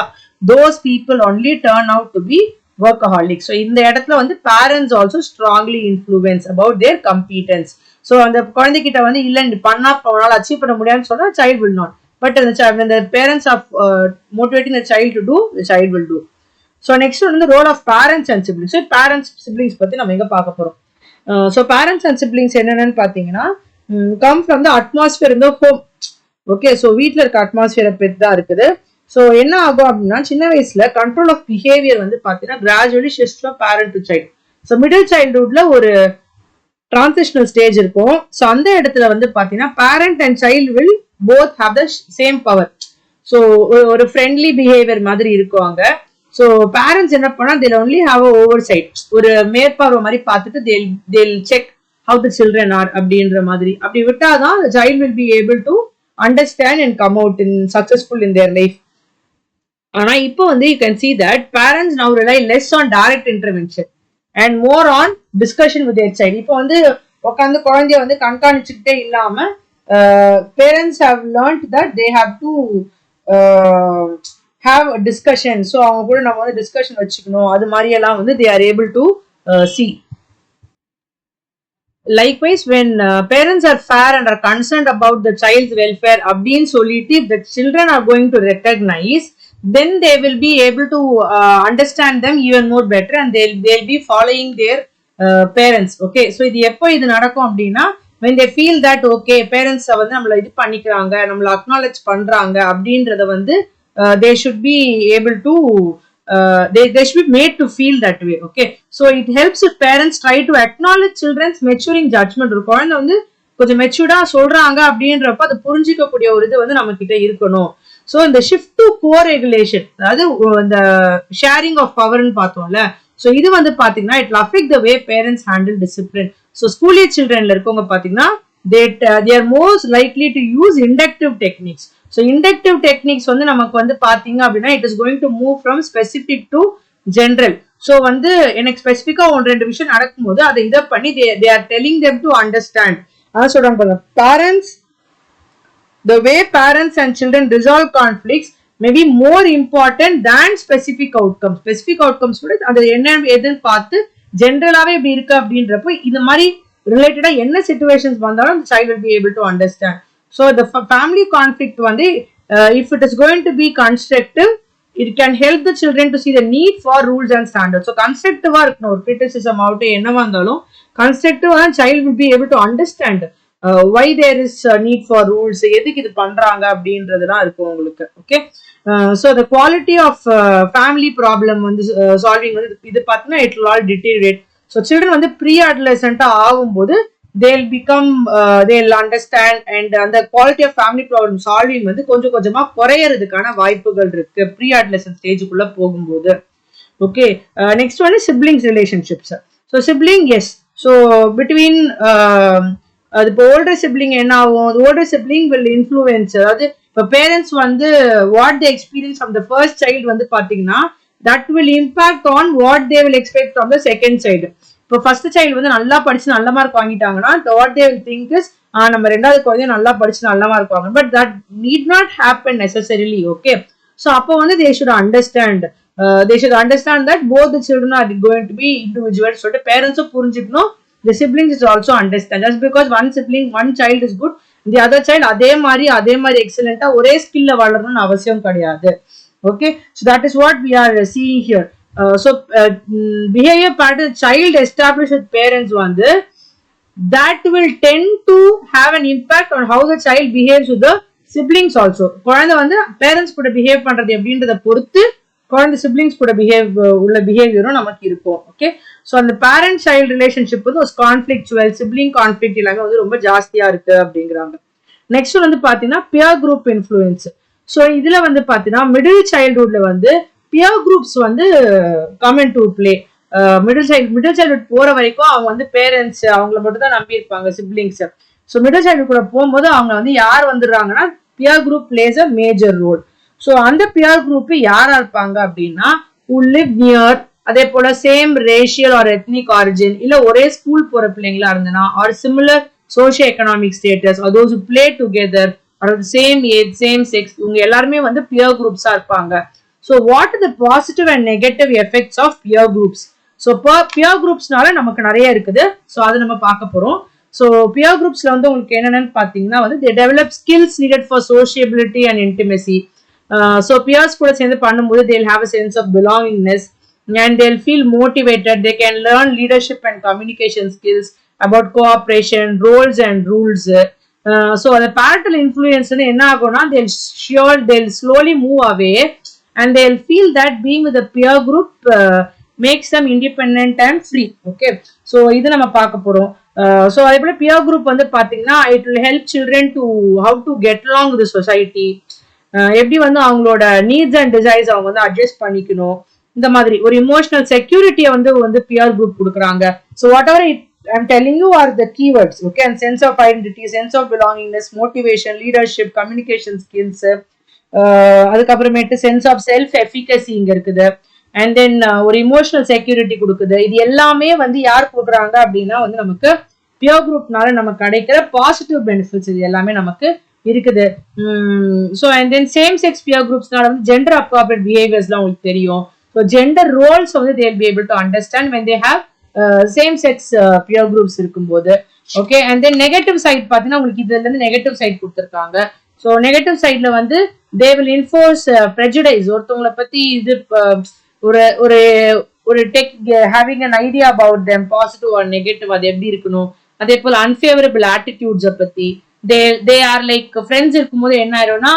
S1: those people only turn out to be workaholics. So இந்த இடத்துல வந்து parents also strongly influence about their competence. So அந்த குழந்தைகிட்ட வந்து இல்ல நீ பண்ணா போனால அச்சீவ் பண்ண முடியாதுன்னு சொன்னா child will not, but when the parents are motivating the child to do, the child will do. So next வந்து role of parents and siblings. Parents siblings பத்தி நம்ம எங்க பார்க்க போறோம். ஸோ பேரண்ட்ஸ் அண்ட் சிப்ளிங்ஸ் என்னென்னு பாத்தீங்கன்னா கம் ஃப்ரம் த அட்மாஸ்பியர் இந்த home. Okay, so வீட்டில் இருக்க அட்மாஸ்பியரை பற்றி தான் இருக்குது. ஸோ என்ன ஆகும் அப்படின்னா சின்ன வயசுல கண்ட்ரோல் ஆஃப் பிஹேவியர் வந்து பாத்தீங்கன்னா gradually shift from parent to child. So middle சைல்ட்ஹுட்ல ஒரு டிரான்சிஷனல் ஸ்டேஜ் இருக்கும். ஸோ அந்த இடத்துல வந்து பாத்தீங்கன்னா parent and child will both have the same power. So ஒரு ஃப்ரெண்ட்லி பிஹேவியர் மாதிரி இருக்குவாங்க. ஸோ பேரண்ட்ஸ் என்ன பண்ணா they'll only have a oversight, ஒரு மேற்பார்வை மாதிரி பார்த்துட்டு they'll check how the children are அப்படின்ற மாதிரி. அப்படி விட்டாதான் the child will be able to understand and come out in successful in their life. ஆனா இப்போ வந்து you can see that parents now rely less on direct intervention and more on discussion with their child. இப்போ வந்து உட்காந்து குழந்தைய வந்து கண்காணிச்சுக்கிட்டே இல்லாம parents have learned that they have to have a discussion. So அவங்க கூட நம்ம வந்து டிஸ்கஷன் வச்சுக்கணும், அது மாதிரி எல்லாம் வந்து they are able to see. likewise when parents are fair and are concerned about the child's welfare அப்படின்னு சொல்லிட்டு if the children are going to recognize, then they will be able to understand them even more better and they'll be following their parents. Okay, so இது எப்போ இது நடக்கும் அப்படின்னா when they feel that okay parents வந்து நம்மள இது பண்ணிக்கிறாங்க, நம்மள acknowledge பண்றாங்க அப்படின்றத வந்து they should be able to they should be made to feel that way. Okay, so it helps if parents try to acknowledge children's maturing judgment. ஒரு குழந்தை வந்து கொஞ்சம் மெச்சூர்டா சொல்றாங்க அப்படின்றப்ப அது புரிஞ்சிக்க கூடிய ஒரு இது வந்து நம்ம கிட்ட இருக்கணும். ஸோ இந்த ஷிஃப்ட் டு கோ-ரெகுலேஷன், அதாவது இந்த ஷேரிங் ஆஃப் பவர்னு பார்த்தோம்ல, ஸோ இது வந்து பாத்தீங்கன்னா it affect the way parents handle discipline. So school age சில்ட்ரன்ல இருக்கவங்க பாத்தீங்கன்னா they are most likely to use inductive techniques. So inductive techniques வந்து நமக்கு வந்து பாத்தீங்க அப்படின்னா it is going to move from specific to general. So வந்து எனக்கு ஸ்பெசிஃபிக்கா ஒன்று ரெண்டு விஷயம் நடக்கும்போது அதை இதை பண்ணி they are telling them to understand. அதான் சொல்றாங்க பாருங்க, parents, the way parents and children resolve conflicts may be more important than specific outcomes. Specific outcomes கூட அது என்ன எதுன்னு பார்த்து ஜென்ரலாவே இப்படி இருக்கு அப்படின்றப்போ இந்த மாதிரி ரிலேட்டடா என்ன சிச்சுவேஷன்ஸ் வந்தாலும் the child will be able to understand. So the family conflict வந்து if it is going to be constructive, it can help the children to see the need for rules and standards. So constructive-ஆ இருக்கணும், ஒரு criticism ஆகட்டும் என்னவா இருந்தாலும் constructive-ஆ child will be able to understand why there is a need for rules, எதுக்கு இது பண்றாங்க அப்படின்றதுலாம் இருக்கும் உங்களுக்கு. Okay, so the quality of family problem வந்து solving வந்து இது பார்த்தீங்கன்னா it will all deteriorate. So children வந்து pre-adolescent-ஆ ஆகும்போது they'll become they'll understand and the quality of family problem solving வந்து கொஞ்சம் கொஞ்சமா குறையறதுக்கான வாய்ப்புகள் இருக்கு pre-adolescent ஸ்டேஜுக்குள்ள போகும்போது. ஓகே, நெக்ஸ்ட் வந்து siblings relationships. So sibling, yes, so between அது இப்போ ஓல்டர் சிப்ளிங் என்ன ஆகும், ஓல்டர் சிப்ளிங் வில் இன்ஃப்ளூயன்ஸ், அதாவது இப்போ பேரண்ட்ஸ் வந்து what they experience from the first child வந்து பாத்தீங்கன்னா that will impact on what they will expect from the second child. இப்போ ஃபர்ஸ்ட் சைல்டு வந்து நல்லா படிச்சு நல்ல மார்க் வாங்கிட்டாங்கன்னா what they will think is நம்ம ரெண்டாவது குழந்தைய நல்லா படிச்சு நல்ல மார்க் வாங்க, but that need not happen necessarily. Okay, so அப்போ வந்து they should understand that both the children are going to be individual சொல்லிட்டு பேரண்ட்ஸும் புரிஞ்சுக்கணும். The siblings is also understand. Just because one sibling, one child is good, the other child அதே மாதிரி எக்ஸலென்ட்டா ஒரே ஸ்கில்ல வளரணும்னு அவசியம் கிடையாது. Okay, so that is what we are seeing here. So behavior pattern child established with parents வந்து that will tend to have an impact on how the child behaves with the siblings also. குழந்தை வந்து parents கூட behave பண்றது எப்படின்றத பொறுத்து குழந்தை siblings கூட உள்ள பிஹேவியரும் நமக்கு இருக்கும். ஓகே, ஸோ அந்த பேரண்ட் சைல்டு ரிலேஷன்ஷிப் வந்து கான்ஃபிளிக்சுவல் சிப்ளிங் கான்ஃபிளிக்ட் எல்லாமே வந்து ரொம்ப ஜாஸ்தியா இருக்கு அப்படிங்கிறாங்க. நெக்ஸ்ட் வந்து பாத்தீங்கன்னா பியர் குரூப் இன்ஃப்ளூயன்ஸ். ஸோ இதுல வந்து பாத்தீங்கன்னா மிடில் சைல்ட்ஹுட்ல வந்து பியர் குரூப்ஸ் வந்து come in to play. Middle childhood போற வரைக்கும் அவங்க வந்து பேரண்ட்ஸ் அவங்கள மட்டும் தான் நம்பி இருப்பாங்க சிப்ளிங்ஸ். ஸோ மிடில் சைல்ட்ஹுட் கூட போகும்போது அவங்க வந்து யார் வந்துடுறாங்கன்னா peer group plays a major role. So அந்த பியர் குரூப் யாரா இருப்பாங்க அப்படின்னா who live near, அதே போல same racial or ethnic origin, இல்ல ஒரே ஸ்கூல் போற பிள்ளைங்களா இருந்தனா or similar socio economic status, those who play together or same age same sex, இவங்க எல்லாருமே வந்து பியர் குரூப்ஸா இருப்பாங்க. So what are the positive and negative effects of peer groups? So peer குரூப்ஸ்னால நமக்கு நிறைய இருக்குது. ஸோ அதை நம்ம பார்க்க போறோம். ஸோ பியர் குரூப்ஸ்ல வந்து உங்களுக்கு என்னென்னு பாத்தீங்கன்னா வந்து they develop skills needed for sociability and intimacy. So peers கூட சேர்ந்து பண்ணும்போது they'll have a sense of belongingness and they'll feel motivated. They can learn leadership and communication skills about cooperation, roles and rules. So the parental influence என்ன ஆகும்னா they'll slowly move away and they'll feel that being with a peer group makes them independent and free. Okay, so இது நம்ம பார்க்க போறோம். So அதே போல peer group வந்து பாத்தீங்கன்னா it will help children to how to get along with the society, எப்படி வந்து அவங்களோட நீட்ஸ் அண்ட் டிசைர்ஸ் அவங்க வந்து அட்ஜஸ்ட் பண்ணிக்கணும், இந்த மாதிரி ஒரு இமோஷனல் செக்யூரிட்டியை வந்து பியர் குரூப் கொடுக்குறாங்க. So whatever I'm telling you are the keywords. Okay, and sense of identity, sense of belongingness, motivation, leadership, communication skills, அதுக்கப்புறமேட்டு சென்ஸ் ஆஃப் செல்ஃப் எஃபிகசி இங்க இருக்குது. அண்ட் தென் ஒரு இமோஷனல் செக்யூரிட்டி கொடுக்குது. இது எல்லாமே வந்து யார் கொடுக்குறாங்க அப்படின்னா வந்து நமக்கு பியர் குரூப்னால நமக்கு கிடைக்கிற பாசிட்டிவ் பெனிஃபிட்ஸ் இது எல்லாமே நமக்கு இருக்குது. So and then same sex peer குரூப்ஸ்னால வந்து ஜெண்டர் அப்ராப்ரியேட் பிஹேவியர்ஸ்லாம் உங்களுக்கு தெரியும். ஸோ ஜெண்டர் ரோல்ஸ் வந்து they will be able to understand when they have same sex peer groups இருக்கும்போது. Okay. And then negative side பாத்தீங்கன்னா உங்களுக்கு இதுல இருந்து நெகட்டிவ் சைட் கொடுத்துருக்காங்க. ஸோ நெகட்டிவ் சைட்ல வந்து தே வில் இன்ஃபோர்ஸ் ப்ரெஜுடைஸ், ஒருத்தவங்களை பத்தி இது ஒரு ஒரு ஒரு tech having an idea about them, positive or negative, அது எப்படி இருக்கணும். அதே போல அன்ஃபேவரபிள் ஆட்டிடியூட்ஸை பத்தி தே ஆர் லைக் ஃப்ரெண்ட்ஸ் இருக்கும்போது என்ன ஆயிரும்னா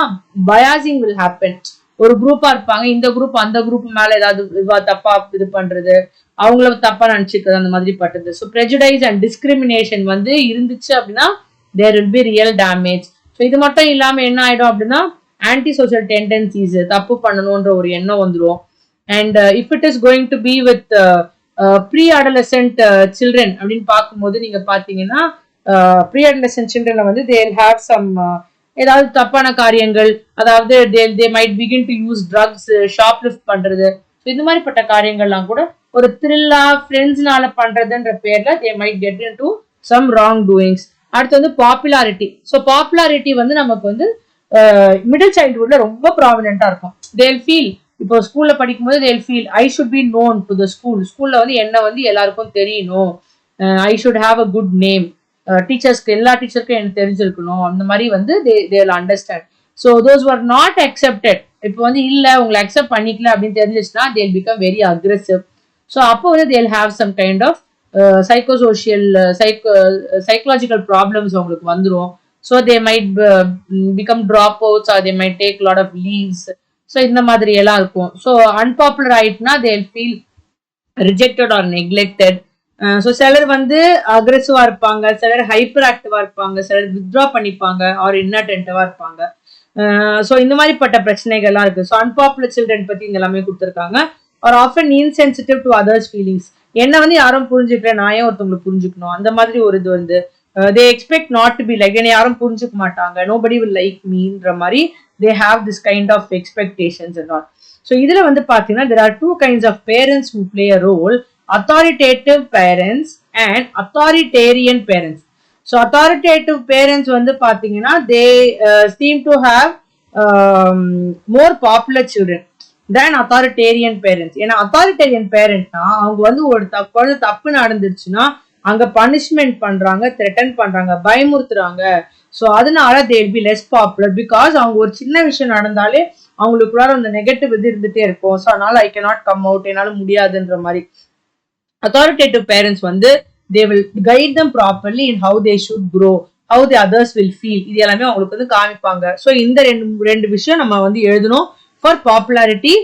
S1: பயாசிங் வில் ஹேப்பன். ஒரு குரூப்பா இருப்பாங்க, இந்த குரூப் அந்த குரூப் மேல ஏதாவது தப்பா இது பண்றது, அவங்கள தப்பா நினைச்சுக்கிறது, அந்த மாதிரி பட்டது. ஸோ ப்ரெஜுடைஸ் அண்ட் டிஸ்கிரிமினேஷன் வந்து இருந்துச்சு அப்படின்னா there will be real damage. So இது மட்டும் இல்லாம என்ன ஆயிடும் அப்படின்னா ஆன்டி சோஷியல் டெண்டன்சிஸ், தப்பு பண்ணணும்ன்ற ஒரு எண்ணம் வந்துடும். And if it is going to be with preadolescent children அப்படின்னு பார்க்கும்போது நீங்க பாத்தீங்கன்னா ப்ரீ அடலசென்ட் சில்ட்ரன்ல வந்து தே வில் ஹேவ் சம் ஏதாவது தப்பான காரியங்கள், அதாவது they might begin to use drugs, shoplift பண்றது, இந்த மாதிரிப்பட்ட காரியங்கள்லாம் கூட ஒரு த்ரில்லா ஃப்ரெண்ட்ஸ்னால பண்றதுன்ற பேர்ல they might get into some wrongdoings. அடுத்து வந்து பாப்புலாரிட்டி. ஸோ பாப்புலாரிட்டி வந்து நமக்கு வந்து மிடில் சைல்ட்ஹுட்ல ரொம்ப ப்ராமினென்டா இருக்கும். தேல் ஃபீல், இப்போ ஸ்கூல்ல படிக்கும் போது they'll feel I should be known to the school, ஸ்கூல்ல வந்து என்ன வந்து எல்லாருக்கும் தெரியணும், I should have a good name, டீச்சர்ஸ்க்கு எல்லா டீச்சருக்கும் எனக்கு தெரிஞ்சிருக்கணும், அந்த மாதிரி வந்து they will understand. So those are not accepted, இப்போ வந்து இல்ல உங்களை அக்செப்ட் பண்ணிக்கல அப்படின்னு தெரிஞ்சிச்சுன்னா தேல் பிகம் வெரி அக்ரெசிவ். ஸோ அப்போ வந்து they'll have some kind of psychosocial psychological problems அவங்களுக்கு வந்துடும். So they might become dropouts or they might take lot of leaves. So இந்த மாதிரி எல்லாம் இருக்கும். ஸோ அன்பாப்புலர் ஆயிட்டுனா they'll feel rejected or neglected. So சிலர் வந்து அக்ரெசிவா இருப்பாங்க, சிலர் ஹைப்பர் ஆக்டிவா இருப்பாங்க, சிலர் வித்ட்ரா பண்ணிப்பாங்க ஆர் இன்னட்டென்டிவா இருப்பாங்க. ஸோ இந்த மாதிரிப்பட்ட பிரச்சனைகள்லாம் இருக்கு. ஸோ அன்பாப்புலர் சில்ட்ரன் பத்தி இங்க எல்லாமே கொடுத்துருக்காங்க. Or often insensitive to others feelings, என்ன வந்து யாரும் புரிஞ்சுக்கல, நான் ஏன் ஒருத்தவங்களை புரிஞ்சுக்கணும், அந்த மாதிரி ஒரு இது வந்து they expect not to be like, என்ன யாரும் புரிஞ்சுக்க மாட்டாங்க, nobody will like meன்ற மாதிரி they have this kind of expectations and all. So இதுல வந்து பாத்தீங்கன்னா there are two kinds of parents who play a role, authoritative parents and authoritarian parents. So authoritative parents வந்து பாத்தீங்கன்னா they seem to have more popular children than authoritarian parents. ஏன்னா authoritarian parentனா அவங்க வந்து ஒரு தப்பு நடந்துருச்சுன்னா அங்க பனிஷ்மெண்ட் பண்றாங்க, த்ரெட்டன் பண்றாங்க, பயமுறுத்துறாங்க. ஸோ அதனால they will be less popular because அவங்க ஒரு சின்ன விஷயம் நடந்தாலே அவங்களுக்குள்ளார அந்த நெகட்டிவ் இது இருந்துட்டே இருக்கும். ஸோ அதனால ஐ கேனாட் கம் அவுட், என்னால முடியாதுன்ற மாதிரி. அத்தாரிட்டேட்டிவ் பேரண்ட்ஸ் வந்து they will guide them properly in how they should grow, how the others will feel, இது எல்லாமே அவங்களுக்கு வந்து காமிப்பாங்க. ஸோ இந்த ரெண்டு விஷயம் நம்ம வந்து எழுதணும் ஃபார் பாப்புலாரிட்டி.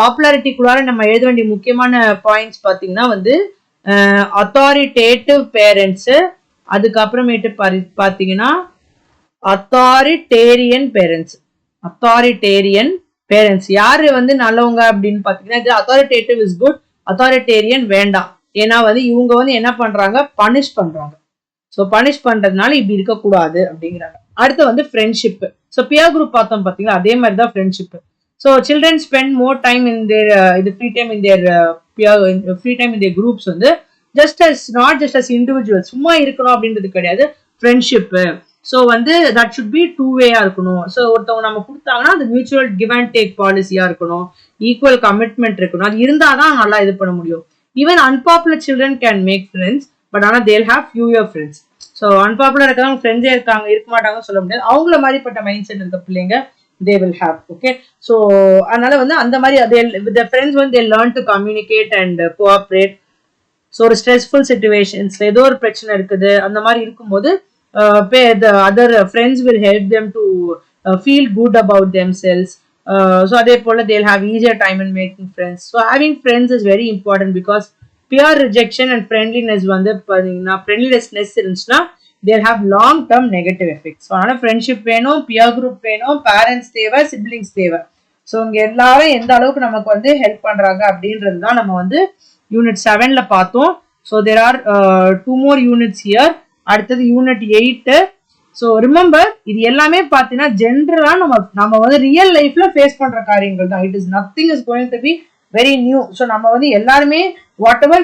S1: பாப்புலாரிட்டிக்குள்ளார நம்ம எழுத வேண்டிய முக்கியமான பாயிண்ட்ஸ் பார்த்தீங்கன்னா வந்து அத்தாரிட்டேட்டிவ் பேரண்ட்ஸ், அதுக்கப்புறமேட்டு பாத்தீங்கன்னா அத்தாரிட்டேரியன் பேரண்ட்ஸ். அத்தாரிட்டேரியன் பேரண்ட்ஸ் யாரு வந்து நல்லவங்க அப்படின்னு பாத்தீங்கன்னா அத்தாரிட்டேட்டிவ் இஸ் குட், அத்தாரிட்டேரியன் வேண்டாம். ஏன்னா வந்து இவங்க வந்து என்ன பண்றாங்க, பனிஷ் பண்றாங்க. ஸோ பனிஷ் பண்றதுனால இப்படி இருக்கக்கூடாது அப்படிங்கிறாங்க. அடுத்து வந்து ஃப்ரெண்ட்ஷிப். ஸோ பியர் குரூப் பார்த்தோம் பாத்தீங்களா, அதே மாதிரி தான் friendship. So children spend more time in their இது free time in their free time in their groups வந்து நாட் ஜஸ்ட் அஸ் இண்டிவிஜுவல், சும்மா இருக்கணும் அப்படின்றது கிடையாது, ஃப்ரெண்ட்ஷிப். ஸோ வந்து தட் ஷுட் பி டூ வேயா இருக்கணும். ஸோ ஒருத்தவங்க நம்ம கொடுத்தாங்கன்னா அது மியூச்சுவல் கிவ் அண்ட் டேக் பாலிசியா இருக்கணும், ஈக்குவல் கமிட்மெண்ட் இருக்கணும். அது இருந்தாதான் நல்லா இது பண்ண முடியும். Even unpopular children can make friends, but ஆனால் they'll have fewer friends. So unpopular இருக்கிறவங்க ஃப்ரெண்ட்ஸே இருக்க மாட்டாங்கன்னு சொல்ல முடியாது. அவங்கள மாதிரிப்பட்ட மைண்ட் செட் இருக்க பிள்ளைங்க they will have. Okay, so அதனால வந்து அந்த மாதிரி the friends when they learn to communicate and cooperate. So ஒரு stressful situations, ஏதோ ஒரு பிரச்சனை இருக்குது, அந்த மாதிரி இருக்கும்போது the other friends will help them to feel good about themselves. So அதே போல they'll have easier time in making friends. So having friends is very important because peer rejection and friendliness வந்து பாத்தீங்கன்னா friendlessness இருந்துச்சுன்னா they'll have long term negative effects. So அதனால friendship வேணும், pier group வேணும், parents தேவை, siblings தேவை. So இங்க எல்லாரும் எந்த அளவுக்கு நமக்கு வந்து ஹெல்ப் பண்றாங்க அப்படின்றது தான் நம்ம வந்து யூனிட் 7ல பார்த்தோம். So there are 2 more units here. அடுத்தது யூனிட் 8. ஸோ ரிமெம்பர் இது எல்லாமே பார்த்தீங்கன்னா ஜென்ரலா நம்ம வந்து ரியல் லைஃப்ல ஃபேஸ் பண்ற காரியங்கள் தான். It is nothing is going to be very new. So நம்ம வந்து எல்லாருமே whatever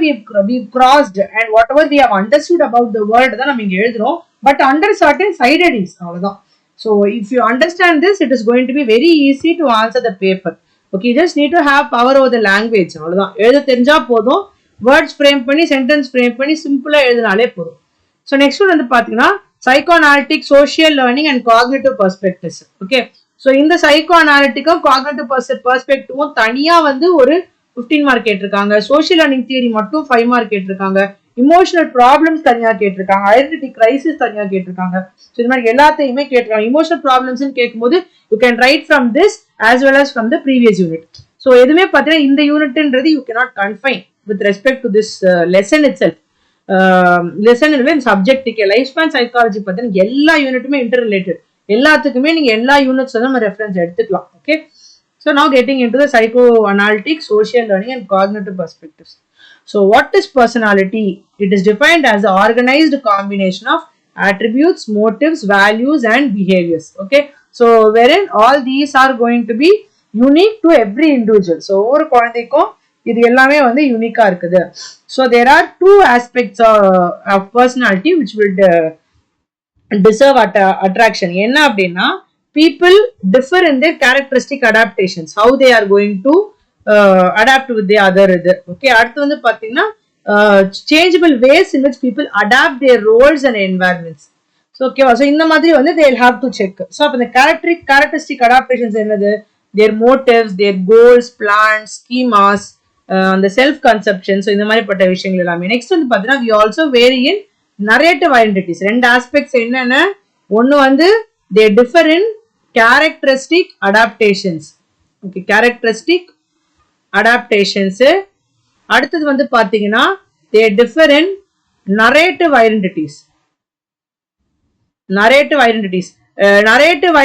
S1: we've crossed and whatever we have understood about the world தான் நம்ம இங்க எழுதுறோம். பட் under certain sideways அவ்வளவுதான். So if you understand this, it is going to be very easy to answer the paper. Okay, you just need to have power over the language. அவ்வளவுதான், எழுத தெரிஞ்சா போதும். Words frame பண்ணி sentence frame பண்ணி சிம்பிளா எழுதினாலே போதும். ஸோ நெக்ஸ்ட் ஒன் வந்து பார்த்தீங்கன்னா psychoanalytic social learning and cognitive perspectives. Okay, so இந்த சைக்கோ அனாலிட்டிக்கும் காக்னிட்டிவ் பெர்ஸ்பெக்டிவும் தனியாக வந்து ஒரு 15 மார்க் கேட்டிருக்காங்க. சோஷியல் லேர்னிங் தியரி மட்டும் 5 மார்க் கேட்டிருக்காங்க. இமோஷனல் ப்ராப்ளம்ஸ் தனியாக கேட்டிருக்காங்க. ஐடென்டிட்டி கிரைசிஸ் தனியாக கேட்டிருக்காங்க. ஸோ இது மாதிரி எல்லாத்தையுமே கேட்டிருக்காங்க. இமோஷனல் ப்ராப்ளம்ஸ் கேட்கும்போது you can write from this as well as from the previous unit. So எதுவுமே பார்த்தீங்கன்னா இந்த யூனிட்ன்றது you cannot confine with respect to this lesson itself. Lesson சப்ஜெக்டுக்கு லைஃப் ஸ்பேன் சைக்காலஜி பார்த்தீங்கன்னா எல்லா யூனிட்டுமே இன்டர் ரிலேட்டட். எல்லாத்துக்குமே நீங்க எல்லா யூனிட்ஸ் வந்து நம்ம ரெஃபரன்ஸ் எடுத்துக்கலாம். Okay, so now getting into the psychoanalytic social learning and cognitive perspectives. So what is personality? It is defined as a organised combination of attributes, motives, values and behaviors. Okay, so wherein all these are going to be unique to every individual. So ஒரு குழந்தைக்கும் இது எல்லாமே வந்து யூனிக்கா இருக்குது. So there are two aspects of personality which will deserve attraction. என்ன அப்படின்னா people differ in their characteristic adaptations, how they are going to adapt with the other இது. Okay, அடுத்து வந்து பாத்தீங்கன்னா changeable ways in which people adapt their roles and environments. So ஓகேவா, so இந்த மாதிரி வந்து they will have to check. So அப்போ இந்த characteristic adaptations என்னது? their motives, their goals, plans, schemas, அந்த செல்ஃப் கன்செப்ஷன். ஸோ இந்த மாதிரி பட்ட விஷயங்கள் எல்லாமே. நெக்ஸ்ட் வந்து பாத்தீங்கன்னா we also vary in narrative identities. ரெண்டு ஆஸ்பெக்ட்ஸ் என்னென்ன? ஒன்னு வந்து they differ in characteristic adaptations. Okay, characteristic adaptations. அடுத்தது வந்து பாத்தீங்கன்னா they differ in narrative identities. narrative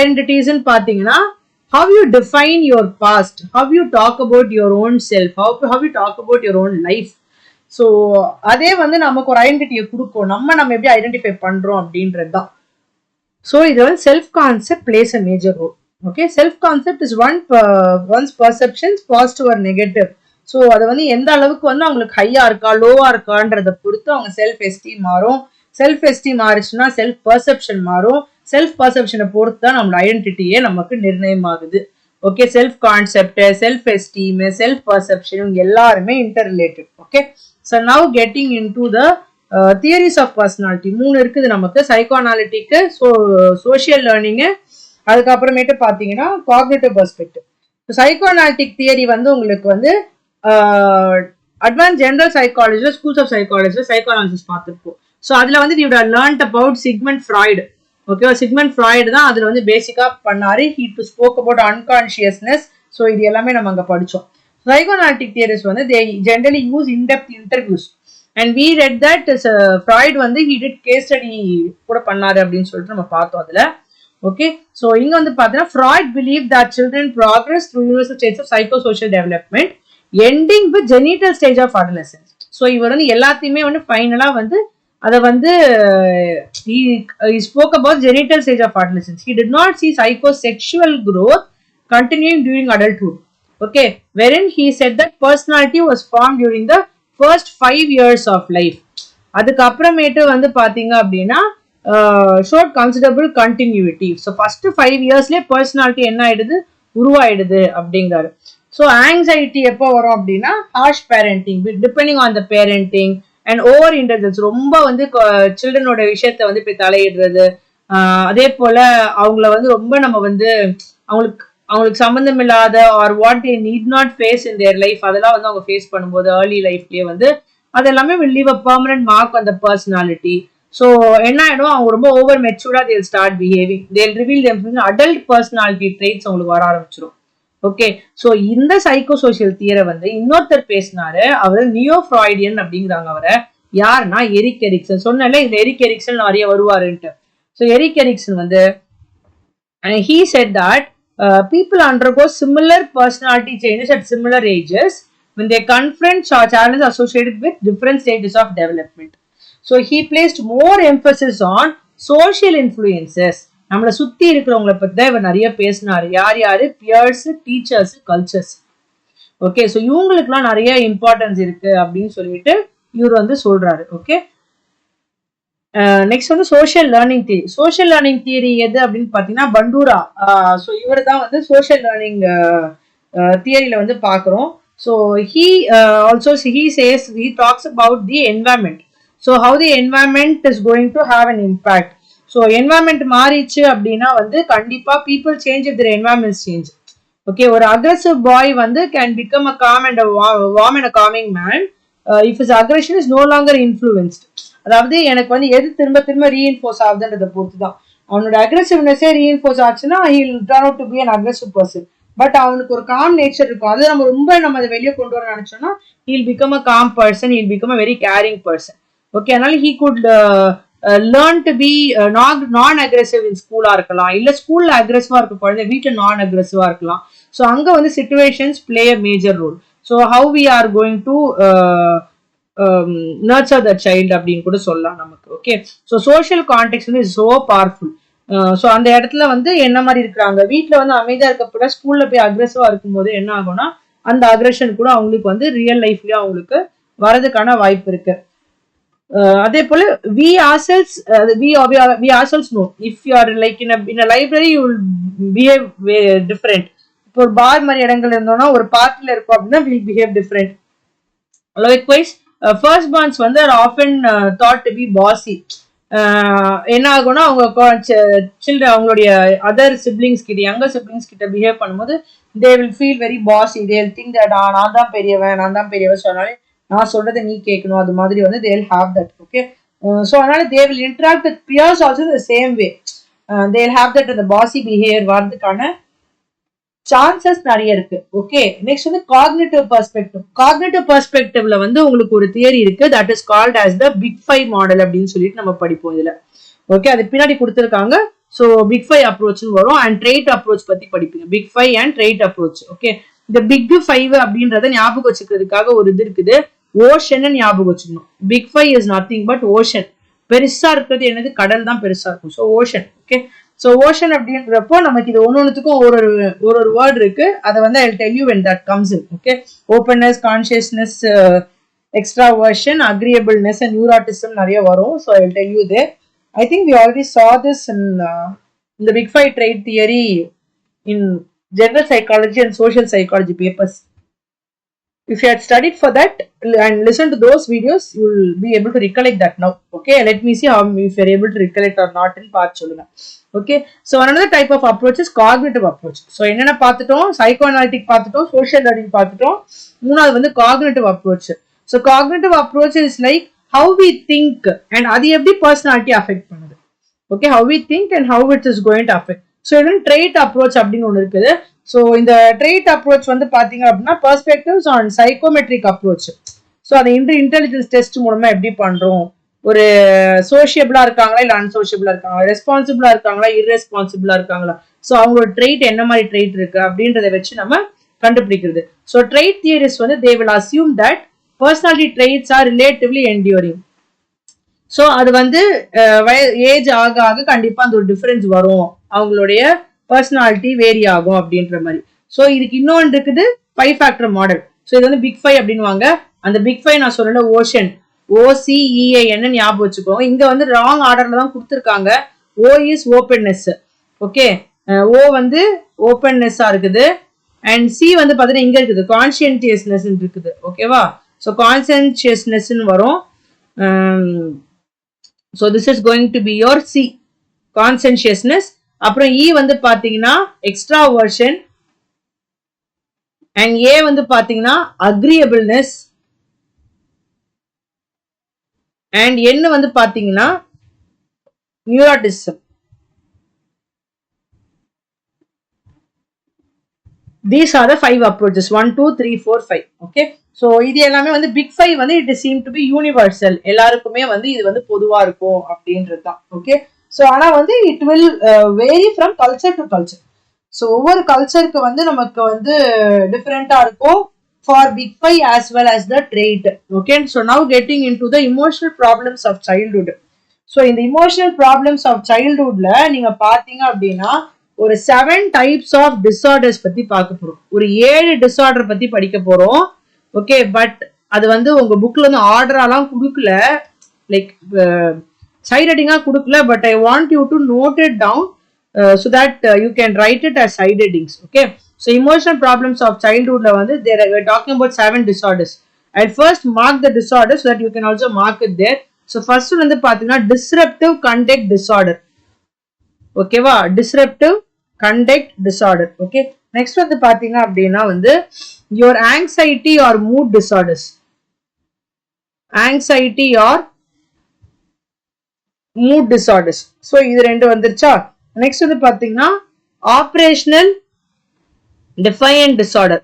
S1: identities ன்னு பாத்தீங்கன்னா how you define your past, how you talk about your own self, how you talk about your own life. So அதே வந்து நமக்கு ஒரு ஐடென்டிட்டியை கொடுக்கும். நம்ம எப்படி ஐடென்டிஃபை பண்றோம் அப்படின்றது தான். ஸோ இது வந்து self concept plays a major role. Okay, self concept is one's perceptions positive or negative. So அது வந்து எந்த அளவுக்கு வந்து அவங்களுக்கு ஹையா இருக்கா லோவா இருக்கான்றதை பொறுத்து அவங்க செல்ஃப் எஸ்டீம் மாறும். செல்ஃப் எஸ்டீம் மாறுச்சுன்னா செல்ஃப் பர்செப்ஷன் மாறும். செல்ஃப் பர்செப்ஷனை பொறுத்து தான் நம்மளோட ஐடென்டிட்டியே நமக்கு நிர்ணயம் ஆகுது. Okay, self concept, self esteem, self perception எல்லாருமே inter related. Okay, so now getting into the theories of personality. 3 இருக்குது நமக்கு. சைக்கோ அனாலிட்டிக்கு, சோஷியல் லேர்னிங்கு, அதுக்கப்புறமேட்டு பார்த்தீங்கன்னா cognitive perspective. Psycho analytic theory வந்து உங்களுக்கு வந்து அட்வான்ஸ் ஜெனரல் சைக்காலஜியில் ஸ்கூல்ஸ் ஆஃப் சைக்காலஜியில் சைக்கோ அனாலிசிஸ் பார்த்துருப்போம். ஸோ அதில் வந்து you have learnt about Sigmund Freud. ஓகேவா, சிக்மண்ட் ஃப்ராய்டு தான் அதில் வந்து பேசிக்காக பண்ணாரு. He too spoke about unconsciousness. So இது எல்லாமே நம்ம அங்கே படித்தோம். Psychoanalytic theorists வந்து they generally use in-depth interviews and we read that Freud வந்து he did case study கூட பண்ணாரு அப்படின்னு சொல்லிட்டு நம்ம பார்த்தோம் அதுல. ஓகே, ஸோ இங்க வந்து பார்த்தீங்கன்னா Freud believed that children progress through universal stages of psychosocial development ending with genital stage of adolescence. So இவர் வந்து எல்லாத்தையுமே வந்து ஃபைனலா வந்து அதை வந்து he spoke about genital stage of adolescence. He did not see psychosexual growth continuing during adulthood. Okay, wherein he said that personality was formed during the first 5 years of life. அதுக்கு அப்புறமேட்டு வந்து பாத்தீங்க அப்படின்னா showed considerable continuity. So first 5 yearsலயே personality என்ன ஆயிடுது, உருவாயிடுது அப்படிங்கிறாரு. So anxiety எப்போ வரும் அப்படின்னா harsh parenting, depending on the parenting and over intelligence. ரொம்ப வந்து சில்ட்ரனோட விஷயத்த வந்து போய் தலையிடுறது. அதே போல அவங்கள வந்து ரொம்ப நம்ம வந்து அவங்களுக்கு சம்பந்தம் இல்லாத or what they need not face in their life அதெல்லாம் வந்து அவங்க ஃபேஸ் பண்ணும்போது ஏர்லி லைஃப்லயே வந்து அது எல்லாமே will leave a permanent mark on the personality. So என்ன ஆயிடும், அவங்க ரொம்ப ஓவர் மெச்சூர்டா தேல் ஸ்டார்ட் பிஹேவிங், தேல் reveal them adult personality traits அவங்களுக்கு வர ஆரம்பிச்சிடும். ஓகே, ஸோ இந்த சைக்கோ சோஷியல் தியரை வந்து இன்னொருத்தர் பேசினாரு, அவர் நியோ ஃப்ராய்டியன் அப்படிங்கிறாங்க. அவரை யாருன்னா எரிக் எரிக்சன். சொன்னால இதுல எரிக் எரிக்சன் நிறைய வருவாருன்ட்டு. ஸோ எரிக் எரிக்சன் வந்து he said that people undergo similar personality changes at similar ages when they confront challenges associated with different stages of development. So he placed more emphasis on social influences. நம்மளை சுத்தி இருக்கிறவங்களை பத்தி தான் இவர் நிறைய பேசினாரு. யார் யாரு? Peers, teachers, cultures. Okay, so இவங்களுக்குலாம் நிறைய இம்பார்ட்டன்ஸ் இருக்கு அப்படின்னு சொல்லிட்டு இவர் வந்து சொல்றாரு. ஓகே, நெக்ஸ்ட் வந்து social learning theory. Social learning theory எது அப்படின்னு பாத்தீங்கன்னா பண்டூரா. ஸோ இவர் தான் வந்து சோஷியல் லேர்னிங் தியரியில வந்து பாக்குறோம். So he also he says he talks about the environment. So how the environment is going to have an impact. So environment மாறிச்சு அப்படின்னா வந்து கண்டிப்பா people change if their environment change. Okay, ஒரு aggressive boy வந்து can become a calm and warm and a calming man if is aggression is no longer influenced. அதாவது எனக்கு வந்து எது திரும்ப திரும்ப ரீஇன்ஃபோர்ஸ் ஆகுதுன்றதை பொறுத்து தான். அவனோட அக்ரெசிவ்னஸே ரீஇன்ஃபோர்ஸ் ஆச்சுன்னா he will turn out to be an aggressive person. But அவனுக்கு ஒரு காம் நேச்சர் இருக்கும். அது நம்ம அதை வெளியே கொண்டு வர நினைச்சோம்னா he will become a calm person, he will become a very caring person. Okay, அதனால he could learn to be நான் அக்ரெசிவ் இன் ஸ்கூலா இருக்கலாம், இல்ல ஸ்கூல்ல அக்ரெசிவா இருக்க குழந்தை வீட்டுல நான் அக்ரெசிவா இருக்கலாம். ஸோ அங்க வந்து situations play a major role. So how we are going to nurture the child அப்படின்னு கூட சொல்லலாம் நமக்கு. ஓகே, ஸோ சோஷியல் கான்டெக்ட் வந்து இஸ் சோ பவர்ஃபுல். ஸோ அந்த இடத்துல வந்து என்ன மாதிரி இருக்கிறாங்க, வீட்டில் வந்து அமைதியா இருக்கப்பட ஸ்கூல்ல போய் அக்ரெசிவா இருக்கும்போது என்ன ஆகும்னா அந்த அக்ரெஷன் கூட அவங்களுக்கு வந்து ரியல் லைஃப்லயும் அவங்களுக்கு வரதுக்கான வாய்ப்பு இருக்கு. அதே போல we ourselves know if you are like in a library you will behave different. இப்போ ஒரு பார் மாதிரி இடங்கள் இருந்தோம்னா ஒரு பார்ட்டில இருக்கும் அப்படின்னா will behave different. Likewise first borns வந்து are often thought to be bossy. என்ன ஆகும்னா அவங்க சில்ட்ரன் அவங்களுடைய அதர் சிப்ளிங்ஸ் கிட்ட யங்கர் சிப்ளிங்ஸ் கிட்ட பிஹேவ் பண்ணும்போது they will feel very bossy. they will think that நான் தான் பெரியவன் சொன்னாலே நான் சொல்றதை நீ கேட்கணும், அது மாதிரி வந்து they will have that. Okay, so அதனால they will interact with peers also the same way. they will have that the bossy behavior வரதுக்கான சான்சஸ் நிறைய இருக்கு. ஓகே, நெக்ஸ்ட் வந்து காக்னிட்டிவ் பெர்ஸ்பெக்டிவ்ல வந்து உங்களுக்கு ஒரு தியரி இருக்கு, that is called as the big 5 model அப்படின்னு சொல்லிட்டு நம்ம படிப்போம் இதுல. ஓகே, அது பின்னாடி கொடுத்துருக்காங்க. ஸோ பிக் 5 அப்ரோச் வரும் அண்ட் ட்ரெய்ட் அப்ரோச் பத்தி படிப்பீங்க. Big 5 and trait approach. Okay, இந்த பிக் 5 அப்படின்றத ஞாபகம் வச்சுக்கிறதுக்காக ஒரு இது இருக்குது, ஓஷன் ஞாபகம் வச்சுக்கணும். Big 5 is nothing but ocean. பெருசா இருக்கிறது என்னது, கடல் தான் பெருசா இருக்கும். So ocean. Okay, so ocean அப்படின்றப்போ நமக்கு இது ஒன்னொன்னுத்துக்கும் ஒரு வேர்ட் இருக்கு. அதை வந்து I will tell you when that comes in. Okay, openness, consciousness, extraversion, agreeableness and neuroticism நிறைய வரும். So I will tell you there. I think we already saw this in the Big 5 trait theory in general psychology and social psychology papers. If you had studied for that and listened to those videos, you will be able to recollect that now. Okay, let me see how if you are able to recollect or not in part solunga. Okay, so another type of approach is cognitive approach. So enna paathutom, psychoanalytic paathutom, social learning paathutom, moonavadhu vandu cognitive approach. So cognitive approach is like how we think and adu eppadi personality affect பண்ணுது. Okay, how we think and how it is going to affect. So even trait approach அப்படினு ஒன்னு இருக்குது. So இந்த trait approach வந்து பாத்தீங்க அப்படின்னா perspectives on psychometric approach. So அதை intelligence test மூலமா எப்படி பண்றோம், ஒரு சோஷியபிளா இருக்காங்களா இல்ல அன்சோஷியபிளா இருக்காங்களா, ரெஸ்பான்சிபிளா இருக்காங்களா இர்ரெஸ்பான்சிபிளா இருக்காங்களா, ஸோ அவங்களோட ட்ரெய்ட் என்ன மாதிரி ட்ரெய்ட் இருக்கு அப்படின்றத வச்சு நம்ம கண்டுபிடிக்கிறது. ஸோ ட்ரெய்ட் தியரிஸ் வந்து they will assume that personality traits are relatively enduring. So அது வந்து ஏஜ் ஆக ஆக கண்டிப்பா அந்த ஒரு டிஃபரன்ஸ் வரும், அவங்களுடைய பர்சனாலிட்டி வேரி ஆகும் அப்படின்ற மாதிரி. ஸோ இதுக்கு இன்னொன்று இருக்குது 5 ஃபேக்டர் மாடல். ஸோ இது வந்து பிக் 5 அப்படின்வாங்க. அந்த பிக் 5 நான் சொல்லல ஓஷன், OCEAN ஞாபகம் வச்சுக்கோங்க. இங்க வந்து ராங் ஆர்டர்ல தான் கொடுத்துருக்காங்க. O is openness. Okay, O வந்து ஓப்பன்னஸ்ஸா இருக்குது அண்ட் C வந்து பாத்தீங்கன்னா இங்க இருக்குது கான்சியன்டியஸ்னஸ் இருக்குது. ஓகேவா, ஸோ கான்சியன்சியஸ்னஸ் வரும். So this is going to be your C, கான்சியன்சியஸ்னஸ். அப்புறம் E வந்து பாத்தீங்கன்னா எக்ஸ்ட்ராவர்ஷன் அண்ட் A வந்து பாத்தீங்கன்னா அக்ரியபிள்னஸ் அண்ட் N வந்து பாத்தீங்கன்னா நியூராட்டிசம். These are the 5 approaches 1 2 3 4 5. Okay, so இது எல்லாமே வந்து பிக் 5 வந்து it seem to be universal, எல்லாருக்குமே வந்து இது வந்து பொதுவா இருக்கும் அப்படின்றது தான். ஓகே, ஸோ ஆனா வந்து it will vary from culture to culture. So ஒவ்வொரு கல்ச்சருக்கு வந்து நமக்கு வந்து டிஃப்ரெண்டா இருக்கும் for big 5 as well as the trait. Okay, so now getting into the emotional problems of childhood. So இந்த இமோஷனல் ப்ராப்ளம்ஸ் ஆஃப் சைல்ட்ஹுட்ல நீங்க பாத்தீங்க அப்படின்னா ஒரு 7 டைப்ஸ் ஆஃப் டிஸார்டர்ஸ் பத்தி பார்க்க போறோம். ஒரு 7 டிஸார்டர் பத்தி படிக்க போறோம். ஓகே, பட் அது வந்து உங்க புக்ல வந்து ஆர்டராலாம் கொடுக்கல, லைக் சைட் ஹெட்டிங்கா கொடுக்கல, but I want you to note it down so that you can write it as side headings. Okay, so emotional problems of childhood la vandu we're talking about 7 disorders. I'll first mark the disorders so that you can also mark it there. So first வந்து பாத்தீங்கன்னா disruptive conduct disorder. ஓகேவா, disruptive conduct disorder. Okay, next வந்து பாத்தீங்க அப்படின்னா வந்து your anxiety or mood disorders. Anxiety or mood disorders. So இது ரெண்டு வந்துருச்சா. நெக்ஸ்ட் வந்து பாத்தீங்கன்னா operational defiant disorder.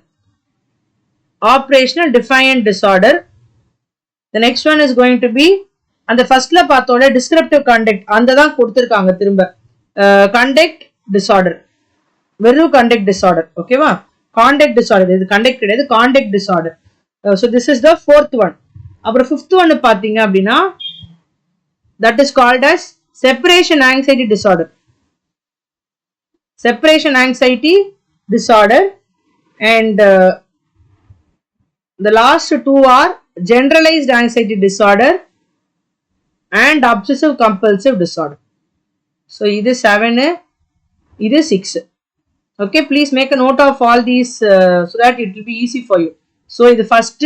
S1: Operational defiant disorder. The next one is going to be அந்த ஃபர்ஸ்ட்ல பார்த்தோட டிஸ்கிரிப்டிவ் கண்டக்ட் அந்த தான் கொடுத்துருக்காங்க திரும்ப. கண்டக்ட் டிசார்டர், வெறும் கண்டக்ட் டிசார்டர். ஓகேவா, காண்டக்ட் டிசார்டர், இது கண்டக்ட் கிடையாது, conduct disorder. So this is the fourth one. அப்புறம் ஃபிஃப்த் ஒன் பார்த்தீங்க அப்படின்னா that is called as separation anxiety disorder. Separation anxiety disorder, and the last two are generalized anxiety disorder and obsessive compulsive disorder. So இது 7, இது 6. Okay, please make a note of all these so that it will be easy for you. So இது first,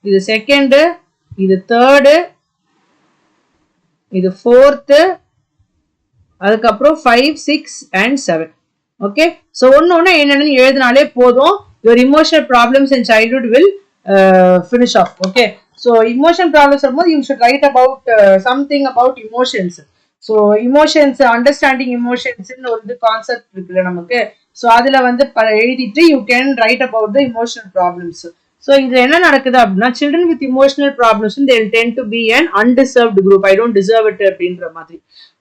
S1: இது second, இது third, இது fourth, அதுக்கப்புறம் 5, 6 and 7. Okay, so ஒன்னு என்னன்னு எழுதினாலே போதும். Your emotional problems in childhood will finish off. Okay, so emotional problems வரும்போது you should write about something about emotions. So emotions, understanding இமோஷன்ஸ்ன்னு ஒரு கான்செப்ட் இருக்குல்ல நமக்கு. ஸோ அதுல வந்து எழுதிட்டு you can write about the emotional problems. So இதுல என்ன நடக்குது அப்படின்னா children with emotional problems they will tend to be an undeserved group. I don't deserve it அப்படின்ற மாதிரி.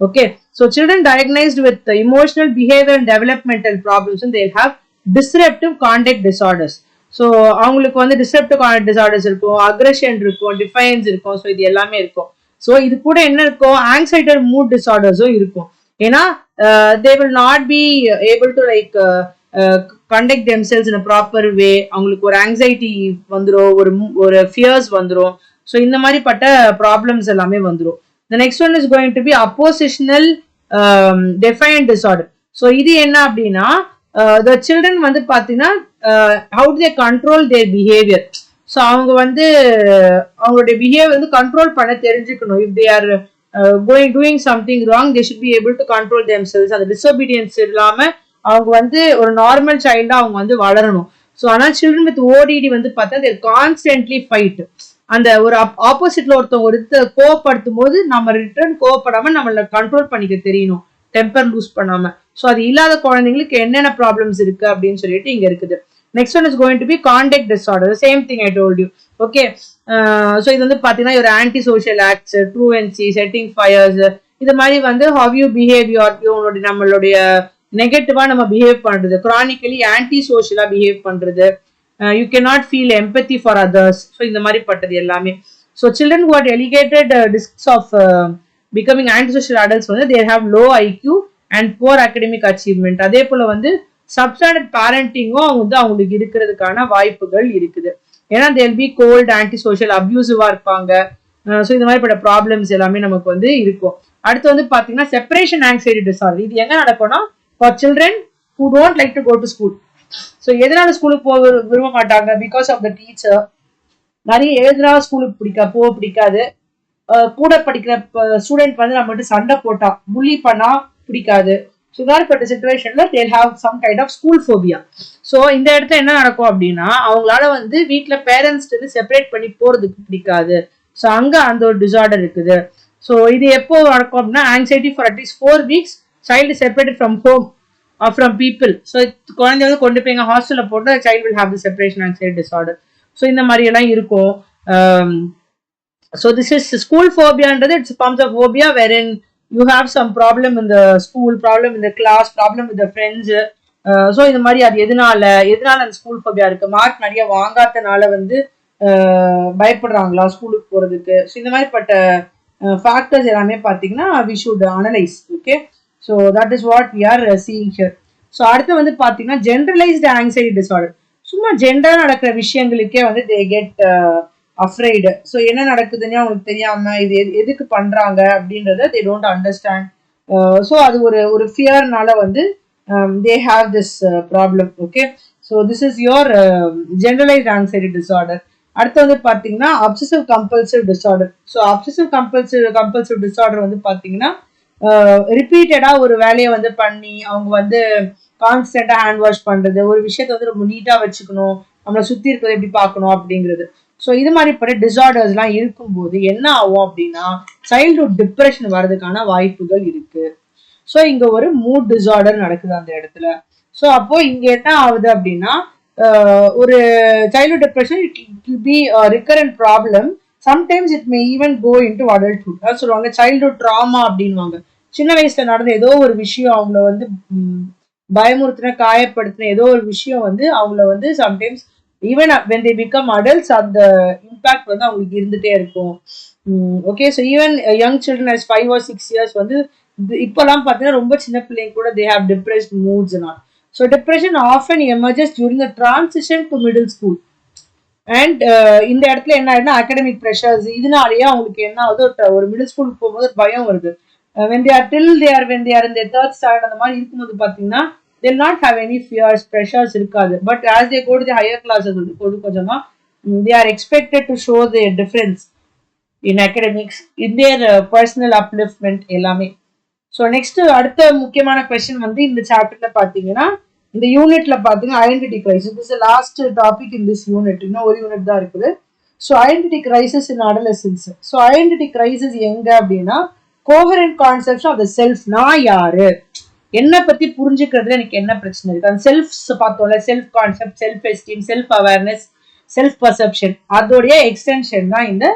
S1: Okay, so children diagnosed with emotional behavior and developmental problems and they have disruptive conduct disorders. So அவங்களுக்கு வந்து disruptive conduct disorders இருக்கும், aggression இருக்கும், defiance இருக்கும். So இது எல்லாமே இருக்கும். ஸோ இது கூட என்ன இருக்கும், anxiety and mood disorders இருக்கும். ஏன்னா they will not be able to like conduct themselves in a proper way. அவங்களுக்கு ஒரு anxiety வந்துரும், ஒரு fears வந்துரும். ஸோ இந்த மாதிரி பட்ட ப்ராப்ளம்ஸ் எல்லாமே வந்துரும். The next one is going to be oppositional defiant disorder. So இது என்ன அப்படின்னா the children வந்து பாத்தீங்கன்னா how do they control their behavior. So அவங்க வந்து அவங்களுடைய பிஹேவியர் வந்து கண்ட்ரோல் பண்ண தெரிஞ்சுக்கணும். if they are doing something wrong they should be able to control themselves. அந்த disobedience இல்லாம அவங்க வந்து ஒரு நார்மல் சைல்டா அவங்க வந்து வளரணும். ஸோ ஆனால் சில்ட்ரன் வித் ஓடிடி வந்து பார்த்தா they கான்ஸ்டன்ட்லி ஃபைட். அந்த ஒரு ஆப்போசிட்ல ஒருத்தவங்க ஒரு கோவப்படுத்தும் போது நம்ம ரிட்டர்ன் கோவப்படாம நம்மள கண்ட்ரோல் பண்ணிக்க தெரியணும், டெம்பர் லூஸ் பண்ணாம. ஸோ அது இல்லாத குழந்தைங்களுக்கு என்னென்ன ப்ராப்ளம்ஸ் இருக்கு அப்படின்னு சொல்லிட்டு இங்க இருக்குது. Next one is going to be conduct disorder. Same thing I told you. Okay, so இது வந்து பாத்தீங்கன்னா ஒரு anti social acts, truancy, setting fires, இது மாதிரி வந்து ஹவ் யூ பிஹேவ் யுவர் நம்மளுடைய நெகட்டிவா நம்ம பிஹேவ் பண்றது, கிரானிக்கலி ஆன்டி சோஷியலா பிஹேவ் பண்றது, you cannot feel empathy for others. So இந்த மாதிரி பட்டது எல்லாமே. So children who are elevated risks of becoming anti social adults வந்து there have low IQ and poor academic achievement. அதே போல வந்து சப்ஸ்டாண்டர்ட் பேரண்டிங்கும் வந்து அவங்களுக்கு இருக்கிறதுக்கான வாய்ப்புகள் இருக்குது. ஏன்னா there be cold, anti social, அப்யூசிவா இருப்பாங்க. ஸோ இந்த மாதிரி பட்ட ப்ராப்ளம்ஸ் எல்லாமே நமக்கு வந்து இருக்கும். அடுத்து வந்து பாத்தீங்கன்னா செப்பரேஷன் ஆங்ஸைட்டி டிசார்டர். இது எங்க நடக்கும்னா for children who don't like to go to school. So எதனால ஸ்கூலுக்கு போக விரும்ப மாட்டாங்க, பிகாஸ் ஆஃப் த டீச்சர். நிறைய எதனால ஸ்கூலுக்கு போக பிடிக்காது, கூட படிக்கிற ஸ்டூடெண்ட் வந்து நம்ம மட்டும் சண்டை போட்டா புள்ளி பண்ணா பிடிக்காது. ஸோ இதாற்பட்ட சிச்சுவேஷன்ல they'll have some kind of school phobia. So இந்த இடத்துல என்ன நடக்கும் அப்படின்னா அவங்களால வந்து வீட்டுல பேரண்ட்ஸ் வந்து செப்பரேட் பண்ணி போறதுக்கு பிடிக்காது. ஸோ அங்க அந்த ஒரு டிசார்டர் இருக்குது. ஸோ இது எப்போ நடக்கும் அப்படின்னா anxiety for at least 4 weeks child is separated from home or from people. So குழந்தை வந்து கொண்டு போய் எங்க ஹாஸ்டல்ல போட்டு child will have the separation anxiety disorder. So இந்த மாதிரி எல்லாம் இருக்கும். So this is school phobia ன்றது it's forms of phobia wherein you have some problem in the school, problem in the class, problem with the friends. So இந்த மாதிரி அது எதனால அந்த ஸ்கூல் phobia இருக்கு, மார்க் நிறைய வாங்காதனால வந்து பயப்படுறாங்களா ஸ்கூலுக்கு போறதுக்கு. ஸோ இந்த மாதிரி பட்ட ஃபேக்டர்ஸ் எல்லாமே பார்த்தீங்கன்னா we should analyze. Okay, so that is what we are seeing here. So அடுத்து வந்து பாத்தீங்கன்னா generalized anxiety disorder. சும்மா ஜென்ரலா நடக்கிற விஷயங்களுக்கே வந்து they get afraid. ஸோ என்ன நடக்குதுன்னு அவங்களுக்கு தெரியாம இது எதுக்கு பண்றாங்க அப்படின்றத they don't understand. ஸோ அது ஒரு ஃபியர்னால வந்து they have this problem. Okay, so this is your generalized anxiety disorder. அடுத்து வந்து பாத்தீங்கன்னா obsessive compulsive disorder. So obsessive compulsive disorder வந்து பாத்தீங்கன்னா ரிப்பீட்டடா ஒரு வேலையை வந்து பண்ணி அவங்க வந்து கான்ஸ்டன்டா ஹேண்ட் வாஷ் பண்றது, ஒரு விஷயத்த வந்து ரொம்ப நீட்டா வச்சுக்கணும், நம்மளை சுத்தி இருக்கிறத எப்படி பார்க்கணும் அப்படிங்கிறது. ஸோ இது மாதிரிப்பட்ட டிசார்டர்ஸ் எல்லாம் இருக்கும்போது என்ன ஆகும் அப்படின்னா சைல்ட்ஹுட் டிப்ரெஷன் வர்றதுக்கான வாய்ப்புகள் இருக்கு. ஸோ இங்க ஒரு மூட் டிசார்டர் நடக்குது அந்த இடத்துல. ஸோ அப்போ இங்க என்ன ஆகுது அப்படின்னா ஒரு childhood depression it will be recurrent problem. Sometimes it may even go into adulthood. அதாவது சொல்லுவாங்க சைல்ட்ஹுட் ட்ராமா அப்படின்வாங்க. சின்ன வயசுல நடந்த ஏதோ ஒரு விஷயம் அவங்கள வந்து பயமுறுத்தின, காயப்படுத்தின ஏதோ ஒரு விஷயம் வந்து அவங்கள வந்து sometimes even when they become adults அந்த இம்பாக்ட் வந்து அவங்களுக்கு இருந்துட்டே இருக்கும். Okay, so even young children as 5 or 6 years வந்து இப்பெல்லாம் பார்த்தீங்கன்னா ரொம்ப சின்ன பிள்ளைங்க கூட they have depressed moods and all. So depression often emerges during the transition to middle school. And இந்த இடத்துல என்ன ஆயிடுனா அகாடமிக் ப்ரெஷர்ஸ் இதனாலேயே அவங்களுக்கு என்ன ஆகுது, ஒரு மிடில் ஸ்கூலுக்கு போகும்போது பயம் வருது. when they are in their third standard அந்த மாதிரி இருக்கும்போது பார்த்தீங்கன்னா they'll not have any fears, pressures இருக்காது. But as they go to the higher classes கொஞ்சமா they are expected to show their difference in academics, in their personal upliftment எல்லாமே. So next அடுத்த முக்கியமான question வந்து இந்த சாப்டர்ல பாத்தீங்கன்னா இந்த யூனிட்ல பாத்தீங்கன்னா identity crisis is last topic in this unit. இன்னும் ஒரு யூனிட் தான் இருக்குது. So identity crisis in adolescence. So identity crisis எங்க அப்படின்னா coherent concept of the self. நான் யாரு, என்ன பத்தி புரிஞ்சுக்கிறதுல எனக்கு என்ன பிரச்சனை இருக்கு, அந்த செல்ஃப் பார்த்தோம்ல, self concept, self esteem, self awareness, self perception, அதோடைய எக்ஸ்டென்ஷன் தான் இந்த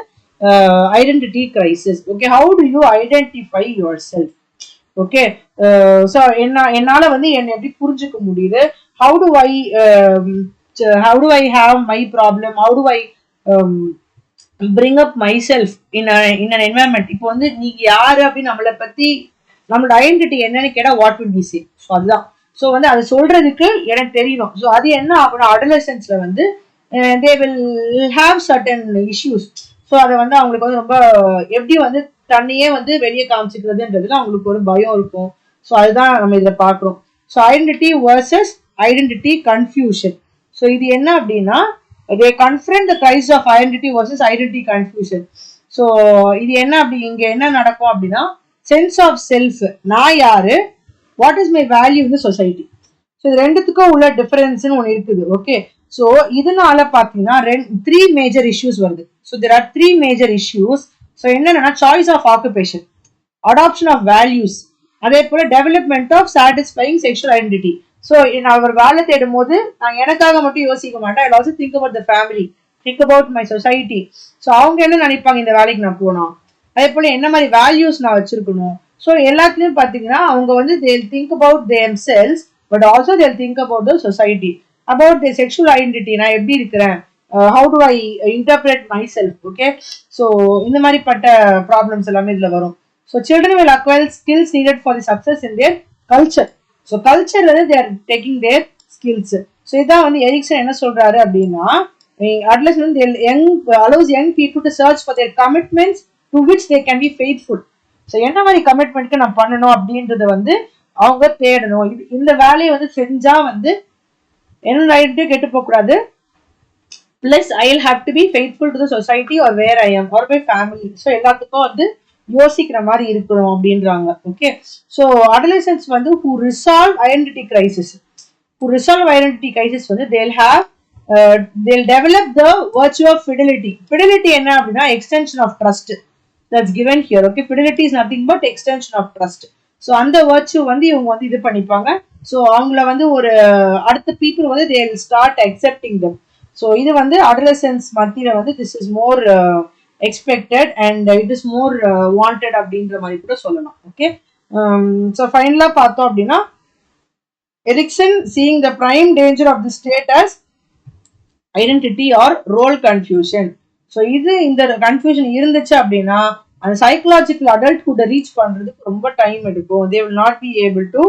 S1: identity crisis. Okay, how do you identify your self? Okay, so என்னால வந்து என்னை எப்படி புரிஞ்சுக்க முடியுது? How to I have my problem, how to I bring up myself in an environment. இப்போ வந்து நீங்க யாரு அப்படின்னு நம்மளை பத்தி நம்மளோட ஐடென்டிட்டி என்னன்னு கேட்டா what will we say. So அதுதான். ஸோ வந்து அதை சொல்றதுக்கு எனக்கு தெரியணும். ஸோ அது என்ன ஆகணும், அடலசன்ஸ்ல வந்து they will have certain issues. So அதை வந்து அவங்களுக்கு வந்து ரொம்ப எப்படி வந்து தன்னையே வந்து வெளியே காமிச்சிக்கிறதுன்றதுல அவங்களுக்கு ஒரு பயம் இருக்கும். ஸோ அதுதான் நம்ம இதில் பார்க்குறோம். So identity versus identity confusion. So இது என்ன அப்படின்னா they confront the crisis of identity versus identity confusion. So இது என்ன அப்படி இங்க என்ன நடக்கும் அப்படின்னா சென்ஸ் ஆஃப் செல்ஃப், நான் யாரு, what is my value in the society. So இது ரெண்டுத்துக்கும் உள்ள டிஃபரன்ஸ்னு ஒன்று இருக்குது. ஓகே, ஸோ இதனால பார்த்தீங்கன்னா 3 மேஜர் இஷ்யூஸ் வருது. So there are 3 major issues. So என்னன்னா choice of occupation, adoption of values, அதே போல development of satisfying sexual identity. So நான் ஒரு வேலை தேடும் போது நான் எனக்காக மட்டும் யோசிக்க மாட்டேன். I also think about the family, think about my society. So அவங்க என்ன நினைப்பாங்க இந்த வேலைக்கு நான் போனோம், அதே போல என்ன மாதிரி வேல்யூஸ் நான் வச்சிருக்கணும். ஸோ எல்லாத்துலயும் பாத்தீங்கன்னா அவங்க வந்து they'll think about themselves but also they'll think about the society, about their sexual identity. நான் எப்படி இருக்கிறேன், how do I interpret myself. Okay, so இந்த மாதிரி பட்ட ப்ராப்ளம்ஸ் எல்லாமே இதுல வரும். So children will acquire skills needed for the success in their culture. So கல்ச்சர்ல they are taking their skills. So இதான் வந்து எரிக்சன் என்ன சொல்றாரு அப்படின்னா adolescents allows young people to search for their commitments to which they can be faithful. So என்ன மாதிரி கமிட்மெண்ட்க்கு நான் பண்ணணும் அப்படின்றத வந்து அவங்க தேடணும். இந்த வேலையை வந்து செஞ்சா வந்து என்னோட ஐடென்டிட்டி கெட்டு போக கூடாது, plus I will have to be faithful to the society or where I am or my family. So எல்லாத்துக்கும் வந்து யோசிக்கிற மாதிரி இருக்கணும் அப்படின்றாங்க. ஓகே, ஸோ அடலசன்ஸ் வந்து who resolve identity crisis வந்து they'll develop the virtue of fidelity. Fidelity என்ன அப்படின்னா extension of trust that's given here. Okay, fidelity is nothing but extension of trust. So அந்த virtue வந்து இவங்க வந்து இது பண்ணிப்பாங்க. ஸோ அவங்கள வந்து ஒரு அடுத்த people வந்து they'll start accepting them. So இது வந்து adolescence மத்தியில வந்து this is more expected and it is more wanted அப்படின்ற மாதிரி கூட சொல்லலாம். ஓகே, ஸோ ஃபைனலா பார்த்தோம் அப்படின்னா Ericsson seeing the prime danger of the state as identity or role confusion. So இது இந்த கன்ஃபியூஷன் இருந்துச்சு அப்படின்னா அந்த சைக்கலாஜிக்கல் அடல்ட்ஹுட் ரீச் பண்றதுக்கு ரொம்ப டைம் எடுக்கும். they will not be able to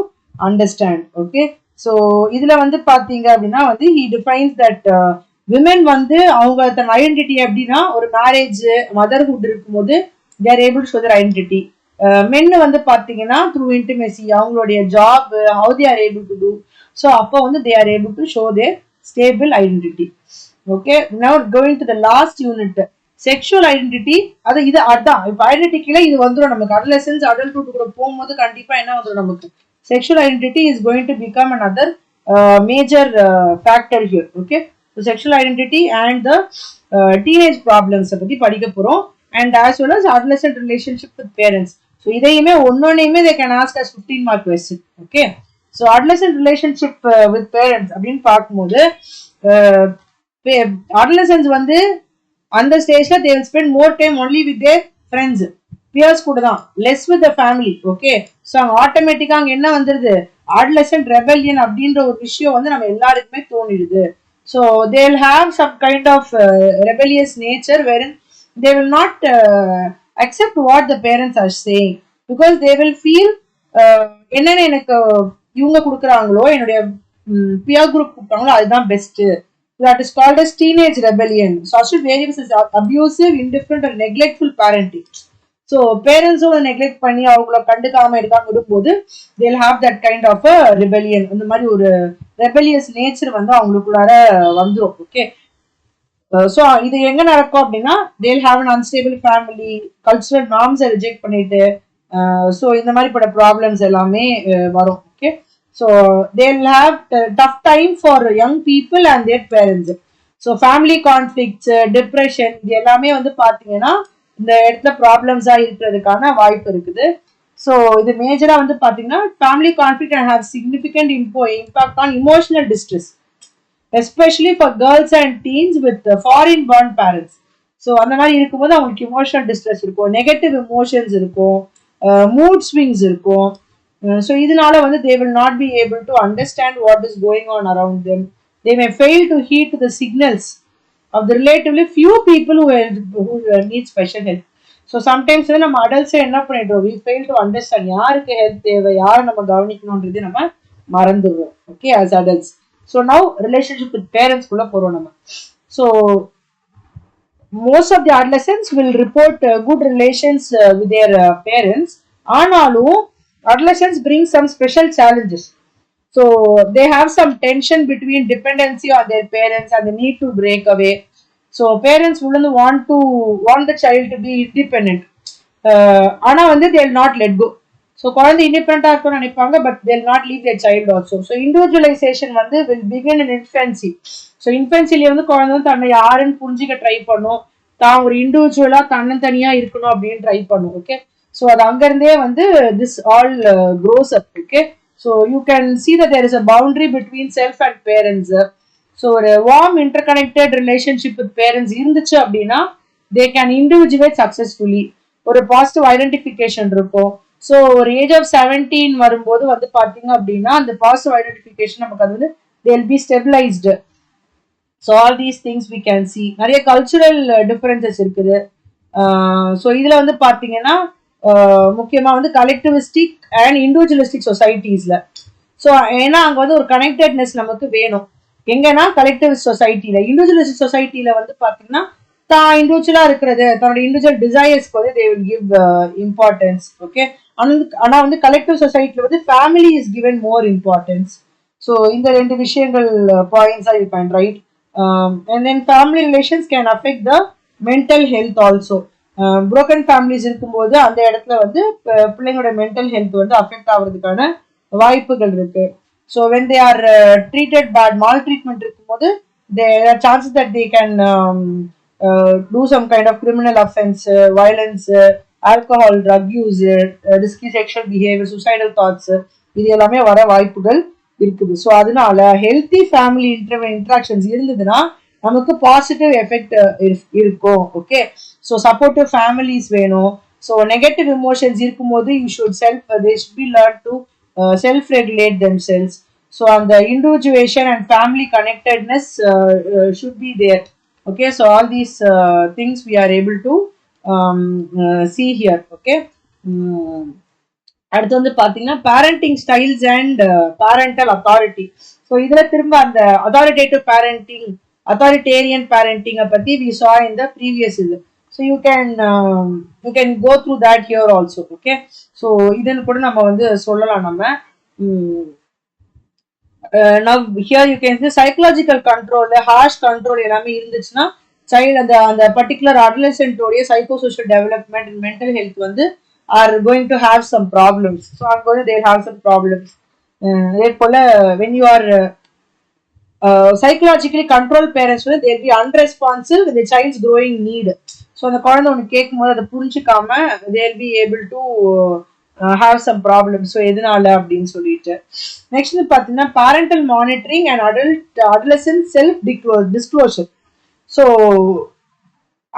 S1: understand. Okay, so இதுல வந்து பாத்தீங்க அப்படின்னா வந்து he defines that விமென் வந்து அவங்க தன் ஐடென்டிட்டி அப்படின்னா ஒரு மேரேஜ் மதர்ஹுட் இருக்கும்போது they are able to show their identity. மென்னு வந்து பாத்தீங்கன்னா த்ரூ இன்டிமேசி, அவங்களுடைய job, how they are able to do. So அப்போ வந்து they are able to show their stable identity. Okay, now going to the last unit, sexual identity. அதான் இப்போ ஐடென்டிட்டில இது வந்துடும் நமக்கு. அடலசன்ஸ் அடல்ட்ஹுட் கூட போகும்போது கண்டிப்பா என்ன வந்துடும் நமக்கு, sexual identity is going to become another major factor here. Okay, sexual identity and the teenage ப்ராப்ளம்ஸை பத்தி படிக்க போறோம். And as well as adolescent relationship with parents. So இதையுமே ஒன்னொன்னையுமே they can ask as 15 mark question. Okay, so adolescent relationship with parents அப்படின்னு பார்க்கும்போது adolescents வந்து அந்த ஸ்டேஜ்ல they will spend more time only with their friends, peers கூட தான், less with the family. Okay, so அங்க ஆட்டோமேட்டிக்கா அங்க என்ன வந்துருது, adolescent rebellion அப்படின்ற ஒரு விஷயம் வந்து நம்ம எல்லாருக்குமே தோணிடுது. So they will have some kind of rebellious nature wherein they will not accept what the parents are saying because they will feel என்னென்ன எனக்கு இவங்க கொடுக்குறாங்களோ, என்னுடைய பியர் குரூப் கொடுக்குறாங்களோ அதுதான் best. That is called as teenage rebellion. Social variables is abusive, indifferent or neglectful parenting. So parents who neglect பண்ணி அவங்கள கண்டுக்காம இருக்காம விடும்போது they'll have that kind of a rebellion. அந்த மாதிரி ஒரு rebellious nature வந்து அவங்களுக்குள்ளார வந்துரும். ஓகே, ஸோ இது எங்க நடக்கும் அப்படின்னா they'll have an unstable family, cultural norms reject பண்ணிட்டு ஸோ இந்த மாதிரிப்பட்ட ப்ராப்ளம்ஸ் எல்லாமே வரும். Okay, so they'll have tough time for young people and their parents. So family conflicts, depression, இது எல்லாமே வந்து பாத்தீங்கன்னா இந்த இடத்துல ப்ராப்ளம்ஸா இருக்கிறதுக்கான வாய்ப்பு இருக்குது. ஸோ இது மேஜரா வந்து பாத்தீங்கன்னா family conflict and have significant impact on emotional distress, especially for girls and teens with foreign born parents. So அந்த மாதிரி இருக்கும்போது அவங்களுக்கு இமோஷனல் டிஸ்ட்ரெஸ் இருக்கும், நெகட்டிவ் இமோஷன்ஸ் இருக்கும், மூட் ஸ்விங்ஸ் இருக்கும். So இதனால வந்து they will not be able to understand what is going on around them. They may fail to heed the signals of the relatively few people who need special help. So sometimes வந்து நம்ம adults என்ன பண்ணிடுறோம், we fail to understand யாருக்கு help தேவை, யாரை நம்ம கவனிக்கணும்ன்றது நம்ம மறந்துடுறோம். Okay, as adults. So now relationship with parents குள்ள போறோம் நம்ம. So most of the adolescents will report good relations with their parents. ஆனாலும் adolescents bring some special challenges. So they have some tension between dependency on their parents and the need to break away. So parents wouldn't want the child to be independent. ஆனா வந்து they will not let go. So குழந்தை இண்டிபெண்டா இருக்கும்னு நினைப்பாங்க, but they will not leave their child also. So individualization வந்து will begin in infancy. So infancyல வந்து குழந்தை தன்னை யாருன்னு புரிஞ்சுக்க ட்ரை பண்ணும், தான் ஒரு இண்டிவிஜுவலா தன்னந்தனியா இருக்கணும் அப்படின்னு ட்ரை பண்ணும். ஓகே, ஸோ அது அங்கிருந்தே வந்து this all grows up. Okay, so you can see that there is a boundary between self and parents. So ஒரு warm interconnected relationship with parents இருந்துச்சு அப்படின்னா தே கேன் இண்டிவிஜுவேட் சக்சஸ்ஃபுல்லி. ஒரு positive identification இருக்கும். So ஒரு age of 17 வரும்போது வந்து பார்த்தீங்க அப்படின்னா அந்த பாசிட்டிவ் ஐடென்டிஃபிகேஷன் நமக்கு அது வந்து they will be stabilised. So all these things we can see. நிறைய கல்ச்சுரல் டிஃபரன்சஸ் இருக்குது. ஸோ இதுல வந்து பார்த்தீங்கன்னா முக்கியமா வந்து கலெக்டிவிஸ்டிக் அண்ட் இண்டிவிஜுவலிஸ்டிக் சொசைட்டிஸ்ல. ஸோ ஏன்னா அங்க வந்து ஒரு கனெக்டட்னஸ் நமக்கு வேணும். எங்கன்னா கலெக்டிவ் சொசைட்டில. இண்டிவிஜுவலிஸ்டிக் சொசைட்டில வந்து பாத்தீங்கன்னா தான் இண்டிவிஜுவலா இருக்கிறது, தன்னோட இண்டிவிஜுவல் டிசைர்ஸ்க்கு வந்து they will give importance. Okay, ஆனா வந்து கலெக்டிவ் சொசைட்டில வந்து family is given more importance. So இந்த ரெண்டு விஷயங்கள் பாயிண்ட்ஸா you can write. And then family relations can affect the mental health also. Broken families இருக்கும்போது அந்த இடத்துல வந்து பிள்ளைங்களோட மென்டல் ஹெல்த் வந்து அஃபெக்ட் ஆகுறதுக்கான வாய்ப்புகள் இருக்கு. So when they are treated bad, mal treatment இருக்கும்போது there are chances that they can do some kind of criminal offense, violence, alcohol, drug use, risky sexual behavior, suicidal thoughts, இது எல்லாமே வர வாய்ப்புகள் இருக்குது. ஸோ அதனால ஹெல்த்தி ஃபேமிலி இன்ட்ராக்ஷன்ஸ் இருந்ததுன்னா நமக்கு positive effect இருக்கும். ஓகே, ஸோ சப்போர்ட்டிவ் ஃபேமிலிஸ் வேணும். ஸோ நெகட்டிவ் இமோஷன்ஸ் இருக்கும்போது you should they should be learn to self-regulate themselves. So அந்த individuation and family connectedness should be there. Okay, so all these things we are able to see here. Okay, அடுத்து வந்து பாத்தீங்கன்னா parenting styles and parental authority. So இதுல திரும்ப அந்த authoritative parenting, authoritarian parenting பத்தி we saw in the previous இது. So you can go through that here also. Okay, so இதன் கூட நம்ம வந்து சொல்லலாம் நம்ம now here you can see psychological control, harsh control எல்லாமே இருந்துச்சுன்னா child அந்த particular adolescent உடைய psychosocial development and mental health வந்து are going to have some problems. So I'm going to they'll have some problems. அதே போல when you are psychologically controlled parents வந்து they'll be unresponsive with the child's growing need. So அந்த குழந்தை ஒன்று கேட்கும் போது அதை புரிஞ்சுக்காம they'll be able to have some problems. So எதனால அப்படின்னு சொல்லிட்டு நெக்ஸ்ட் பார்த்தீங்கன்னா parental monitoring and adolescent self disclosure. So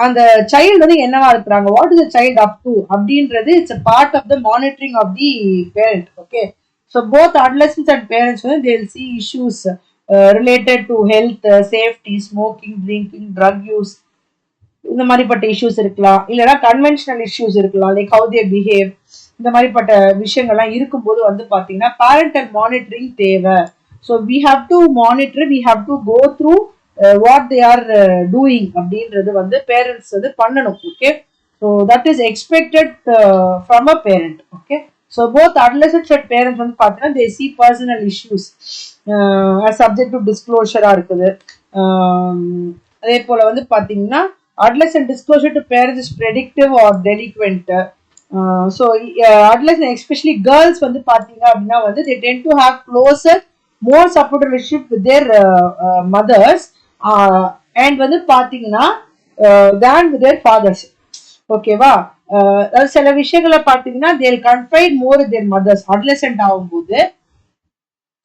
S1: அந்த சைல்டு வந்து என்னவா இருக்கிறாங்க, what is the child up to அப்படின்றது it's a part of the monitoring of the parent. Okay, so both adolescents and parents வந்து they will see issues related to health, safety, smoking, drinking, drug use, இந்த மாதிரிப்பட்ட issues இருக்கலாம், இல்லைன்னா conventional issues இருக்கலாம், like how they behave, இந்த மாதிரிப்பட்ட விஷயங்கள்லாம் இருக்கும்போது வந்து பார்த்தீங்கன்னா பேரண்டல் மானிட்டரிங் தேவை. So we have to monitor, we have to go through what they are doing அப்படின்றது வந்து பேரண்ட்ஸ் வந்து பண்ணணும். Okay, so that is expected from a parent. Okay, so both adolescents and parents வந்து பார்த்தீங்கன்னா they see personal issues subject to டிஸ்க்ளோஷராக இருக்குது. அதே போல் வந்து பார்த்தீங்கன்னா adolescent disclosure to parents is predictive or delinquent. So adolescent especially girls வந்து பார்த்தீங்க அப்படின்னா வந்து they tend to have closer, more supportive relationship with their mothers and வந்து பார்த்தீங்கன்னா than with their fathers. ஓகேவா, சில விஷயங்களை பார்த்தீங்கன்னா they'll confide more with their mothers. adolescent ஆகும்போது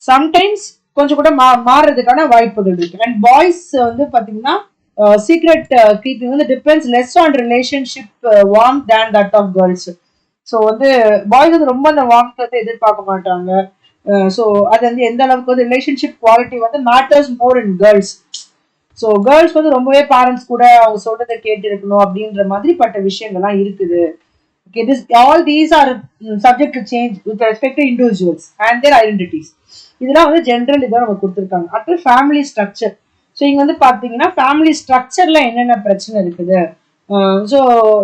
S1: சம்டைம்ஸ் கொஞ்சம் கூட மாறுறதுக்கான வாய்ப்புகள் இருக்கு. அண்ட் பாய்ஸ் வந்து பார்த்தீங்கன்னா சீக்ரெட் கீப்பிங் வந்து depends less on relationship warm than that of girls. So வந்து பாய்ஸ் வந்து ரொம்ப அந்த வார்ம்த்தை எதிர்பார்க்க மாட்டாங்க. ஸோ அது வந்து எந்த அளவுக்கு வந்து ரிலேஷன்ஷிப் குவாலிட்டி வந்து மேட்டர்ஸ் மோர் இன் கேர்ள்ஸ். ஸோ கேர்ள்ஸ் வந்து ரொம்பவே பேரண்ட்ஸ் கூட அவங்க சொல்றதை கேட்டு இருக்கணும் அப்படின்ற மாதிரி பட்ட விஷயங்கள்லாம் இருக்குது. Okay, all these are subject to change with respect to individuals and their identities. இதெல்லாம் வந்து ஜென்ரல் இதான் நம்ம கொடுத்துருக்காங்க. அடுத்து ஃபேமிலி ஸ்ட்ரக்சர். ஸோ இங்கே வந்து பார்த்தீங்கன்னா ஃபேமிலி ஸ்ட்ரக்சர்ல என்னென்ன பிரச்சனை இருக்குது. So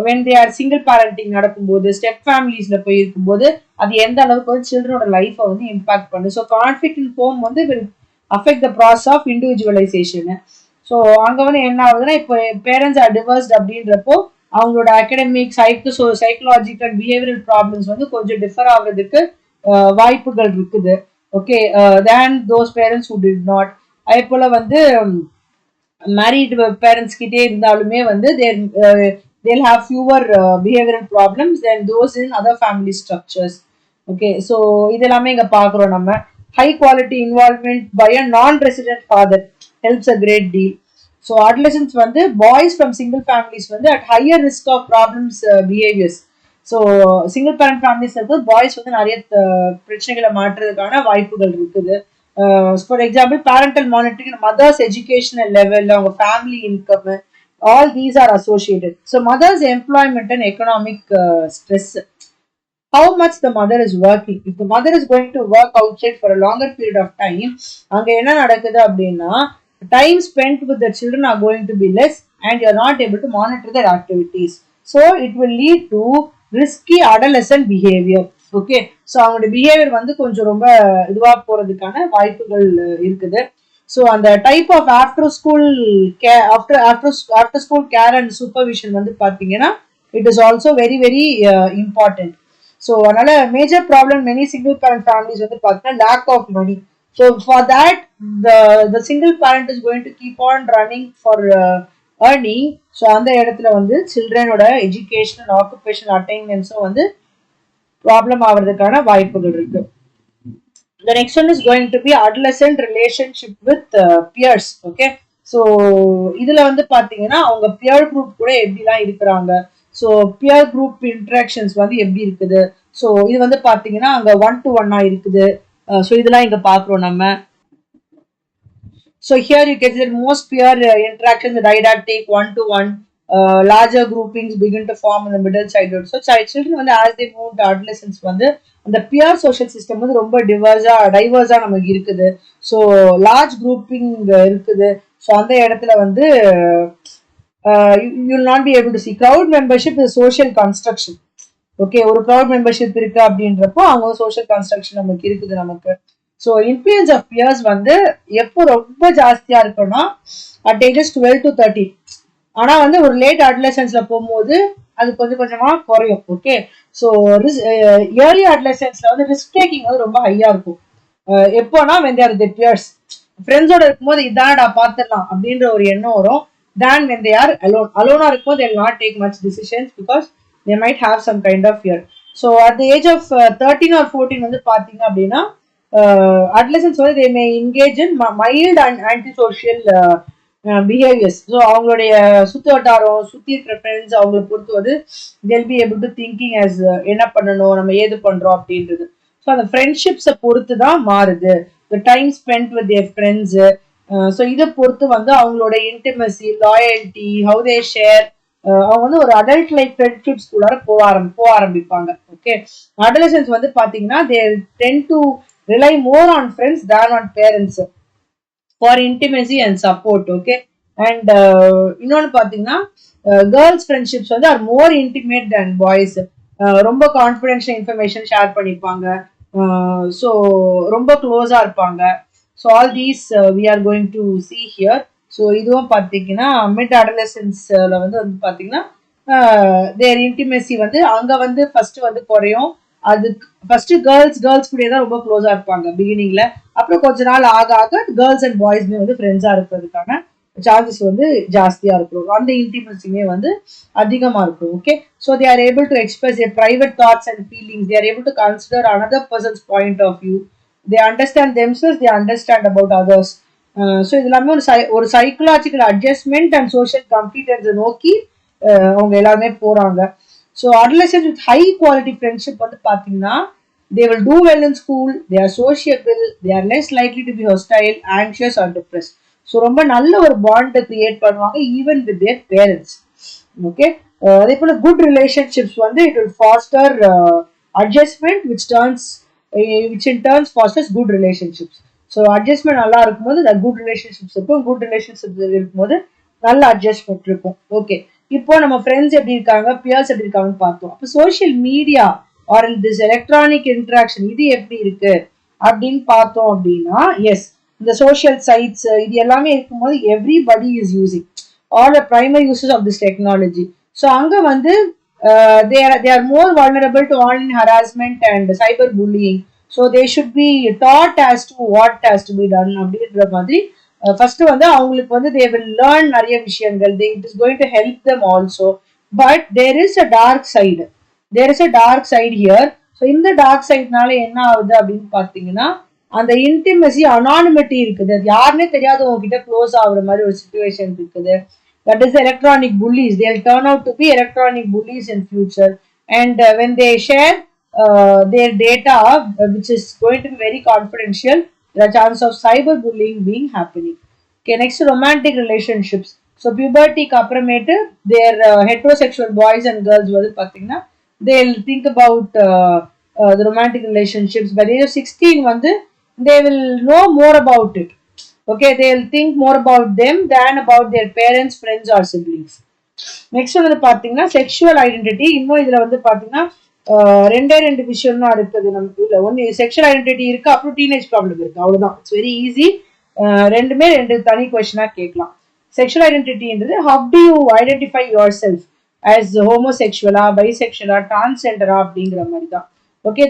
S1: when they R single parenting நடக்கும்போது, ஸ்டெப் ஃபேமிலிஸ்ல போய் இருக்கும்போது அது எந்த அளவுக்கு வந்து சில்ட்ரனோட லைஃப்பை வந்து இம்பாக்ட் பண்ணுது. ஸோ கான்ஃப்ளிக்ட் இன் ஹோம் வந்து will affect the process of individualisation. So அங்கே வந்து என்ன ஆகுதுன்னா இப்போ பேரண்ட்ஸ் ஆர் டிவர்ஸ்ட் அப்படின்றப்போ அவங்களோட அகடமிக் சைக்கலாஜிக்கல் பிஹேவியரல் ப்ராப்ளம்ஸ் வந்து கொஞ்சம் டிஃபர் ஆகுறதுக்கு வாய்ப்புகள் இருக்குது. Okay, than those parents who did not. அதே போல வந்து மேரிட் பேரண்ட்ஸ் கிட்டே இருந்தாலுமே வந்து they'll have fewer behavioral problems than those in other family structures. Okay, so இதெல்லாமே இங்க பாக்குறோம் நம்ம. High quality involvement by a non-resident father helps a great deal. So adolescents வந்து boys from single families வந்து at higher risk of problems behaviors. So single parent families இருக்குது boys வந்து நிறைய பிரச்சனைகளை மாற்றுறதுக்கான வாய்ப்புகள் இருக்குது. For example parental monitoring, mother's educational level, அவங்க family income, all these are associated. So mother's employment and economic stress. How much the mother is working. If the mother is going to work outside for a longer period of time, அங்க என்ன நடக்குது அப்படின்னா time spent with the children are going to be less and you are not able to monitor their activities. So it will lead to risky adolescent behavior. Okay, so அவங்களோட behaviour வந்து கொஞ்சம் ரொம்ப இதுவா போறதுக்கான வாய்ப்புகள் இருக்குது. ஸோ அந்த type of after school after school care and supervision வந்து பார்த்தீங்கன்னா it is also very very important. So அதனால major problem many single parent families வந்து பார்த்தீங்கன்னா lack of money. So for that, the single parent is going to keep on running for earning. So அந்த இடத்துல வந்து சில்ட்ரனோட education and occupational அட்டைன்மெண்ட்ஸும் வந்து problem ஆகிறதுக்கான வாய்ப்புகள் இருக்கு. The next one is going to be adolescent relationship with peers. Okay, so இதுல வந்து பாத்தீங்கன்னா அவங்க peer group கூட எப்படிலாம் இருக்கிறாங்க, ஸோ peer group interactions வந்து எப்படி இருக்குது. ஸோ இது வந்து பாத்தீங்கன்னா அங்க 1-to-1 இருக்குது. ஸோ இதெல்லாம் இங்க பாக்குறோம் நம்ம. So here you get the most peer interactions didactic 1-to-1. larger groupings begin to form in the middle childhood. So children வந்து as they move to adolescence வந்து அந்த peer social system வந்து ரொம்ப டைவர்ஸா நமக்கு இருக்குது. ஸோ லார்ஜ் குரூப்பிங் இருக்குது. So அந்த இடத்துல வந்து you will not be able to see crowd membership is social construction. Okay, ஒரு க்ரௌட் மெம்பர்ஷிப் இருக்கு அப்படின்றப்போ அவங்க சோஷியல் கன்ஸ்ட்ரக்ஷன் நமக்கு இருக்குது நமக்கு. ஸோ இன்ஃப்ளூயன்ஸ் ஆஃப் பியர்ஸ் வந்து எப்போ ரொம்ப ஜாஸ்தியா இருக்குன்னா அட் ஏஜஸ் 12 to 13. ஆனா வந்து ஒரு லேட் அட்லசன்ஸ்ல போகும்போது அது கொஞ்சம் கொஞ்சமா குறையும். ஓகே, ஸோ ஏர்லி அட்லசன்ஸ்ல வந்து ரிஸ்க் டேக்கிங் வந்து ரொம்ப ஹையா இருக்கும். எப்போனா வென் தேர் தி பியர்ஸ் ஃப்ரெண்ட்ஸோட இருக்கும்போது இதானடா பாத்துடலாம் அப்படின்ற ஒரு எண்ணம் வரும். than when they are alone. Alone இருக்கும்போது they will not take much decisions because they might have some kind of fear. So at the age of 13 or 14 வந்து பாத்தீங்க அப்படின்னா adolescents வந்து they may engage in mild and antisocial behaviors. So அவங்களுடைய சுத்து வட்டாரம் சுத்தி இருக்கிற ஃப்ரெண்ட்ஸ் அவங்களை பொறுத்து வந்து they'll be able to thinking as என்ன பண்ணணும் நம்ம ஏது பண்றோம் அப்படின்றது. ஸோ அந்த ஃப்ரெண்ட்ஷிப்ஸை பொறுத்து தான் மாறுது. the time spent with their friends. So இதை பொறுத்து வந்து அவங்களோட intimacy loyalty how they share அவங்க வந்து ஒரு அடல்ட் லைஃப் ஃப்ரெண்ட்ஷிப்ஸ் கூட போக ஆரம்பிப்பாங்க. ஓகே, அடலசன்ஸ் வந்து பாத்தீங்கன்னா they tend to rely more on friends than on parents for intimacy and support. Okay, and இன்னொன்று பார்த்தீங்கன்னா கேர்ள்ஸ் ஃப்ரெண்ட்ஷிப்ஸ் வந்து are more intimate than boys. ரொம்ப கான்ஃபிடென்ஷியல் இன்ஃபர்மேஷன் ஷேர் பண்ணிப்பாங்க. ஸோ ரொம்ப க்ளோஸாக இருப்பாங்க. So all these we are going to see here. So இதுவும் பார்த்தீங்கன்னா மிட் அடலசன்ஸ்ல வந்து பார்த்தீங்கன்னா தேர் இன்டிமெசி வந்து அங்கே வந்து ஃபர்ஸ்ட் வந்து குறையும். அது ஃபர்ஸ்ட் கேர்ள்ஸ் கூடயே தான் ரொம்ப க்ளோஸா இருப்பாங்க பிகினிங்ல. அப்புறம் கொஞ்ச நாள் ஆக ஆக கேர்ள்ஸ் அண்ட் பாய்ஸ்மே வந்து ஃப்ரெண்ட்ஸா இருக்கிறதுக்கான சான்சஸ் வந்து ஜாஸ்தியா இருக்கும். அந்த இன்டிமசியுமே வந்து அதிகமா இருக்கும். Okay, so they R able to express their private thoughts and feelings. They are able to consider another person's point of view. They understand themselves, they understand about others. So இது எல்லாமே ஒரு சைக்கலாஜிக்கல் அட்ஜஸ்ட்மெண்ட் அண்ட் சோஷியல் கம்ப்ளீட்டன்ஸை நோக்கி அவங்க எல்லாருமே போறாங்க. So adolescence with high quality friendship வந்து பார்த்தீங்கன்னா they will do well in school, they are sociable, they are less likely to be hostile, anxious or depressed. So ரொம்ப நல்ல ஒரு பாண்டை கிரியேட் பண்ணுவாங்க even with their parents. Okay, அதே போல good relationships வந்து it will foster adjustment which in turns fosters good relationships. So adjustment நல்லா இருக்கும்போது குட் ரிலேஷன்ஷிப்ஸ் இருக்கும். குட் ரிலேஷன்ஷிப்ஸ் இருக்கும்போது நல்ல அட்ஜஸ்ட்மெண்ட் இருக்கும். ஓகே, இப்போ நம்ம ஃப்ரெண்ட்ஸ் எப்படி இருக்காங்க பியர்ஸ் எப்படி இருக்காங்கன்னு பார்த்தோம். அப்போ social media or this electronic interaction இது எப்படி இருக்கு அப்படின்னு பார்த்தோம் அப்படின்னா, எஸ் இந்த சோஷியல் சைட்ஸ் இது எல்லாமே இருக்கும்போது everybody is using all the primary uses of this technology. So அங்கே வந்து they are more vulnerable to online harassment and cyber bullying. So they should be taught as to what has to be done அப்படின்ற மாதிரி first வந்து அவங்களுக்கு வந்து they will learn நிறைய விஷயங்கள். It is going to help them also. But there is a dark side. There is a dark side here. So இந்த dark சைட்னால என்ன ஆகுது அப்படின்னு பார்த்தீங்கன்னா அந்த இன்டிமசி அனானிமிட்டி இருக்குது. அது யாருன்னே தெரியாத உங்ககிட்ட க்ளோஸ் ஆகுற மாதிரி ஒரு சுச்சுவேஷன் இருக்குது. That is electronic bullies. They'll turn out to be electronic bullies in future. And when they share their data, which is going to be very confidential, the chance of cyberbullying being happening. Okay, next romantic relationships. So puberty அப்புறமேட்டு their heterosexual boys and girls வந்து பார்த்தீங்கன்னா they'll think about the romantic relationships. By the age of 16 வந்து they will know more about it. Okay, they'll think more about them than about their parents, friends or siblings. Next வந்து பாத்தீங்கன்னா sexual identity. இன்னும் இதுல வந்து பாத்தீங்கன்னா ரெண்டு விஷயம் தான் இருக்குது நமக்கு. இல்ல ஒன்னு செக்ஷுவல் ஐடென்டிட்டி இருக்கு, அப்புறம் டீனேஜ் ப்ராப்ளம் இருக்கு. அவ்வளவுதான், இட்ஸ் வெரி ஈஸி. ரெண்டுமே தனி கொஸ்டினா கேட்கலாம். செக்ஷுவல் ஐடென்டிட்டின்றது how do you identify yourself as ஹோமோசெக்சுவலா பைசெக்சுவலா டிரான்ஸ்ஜெண்டரா அப்படிங்கிற மாதிரி தான். ஓகே,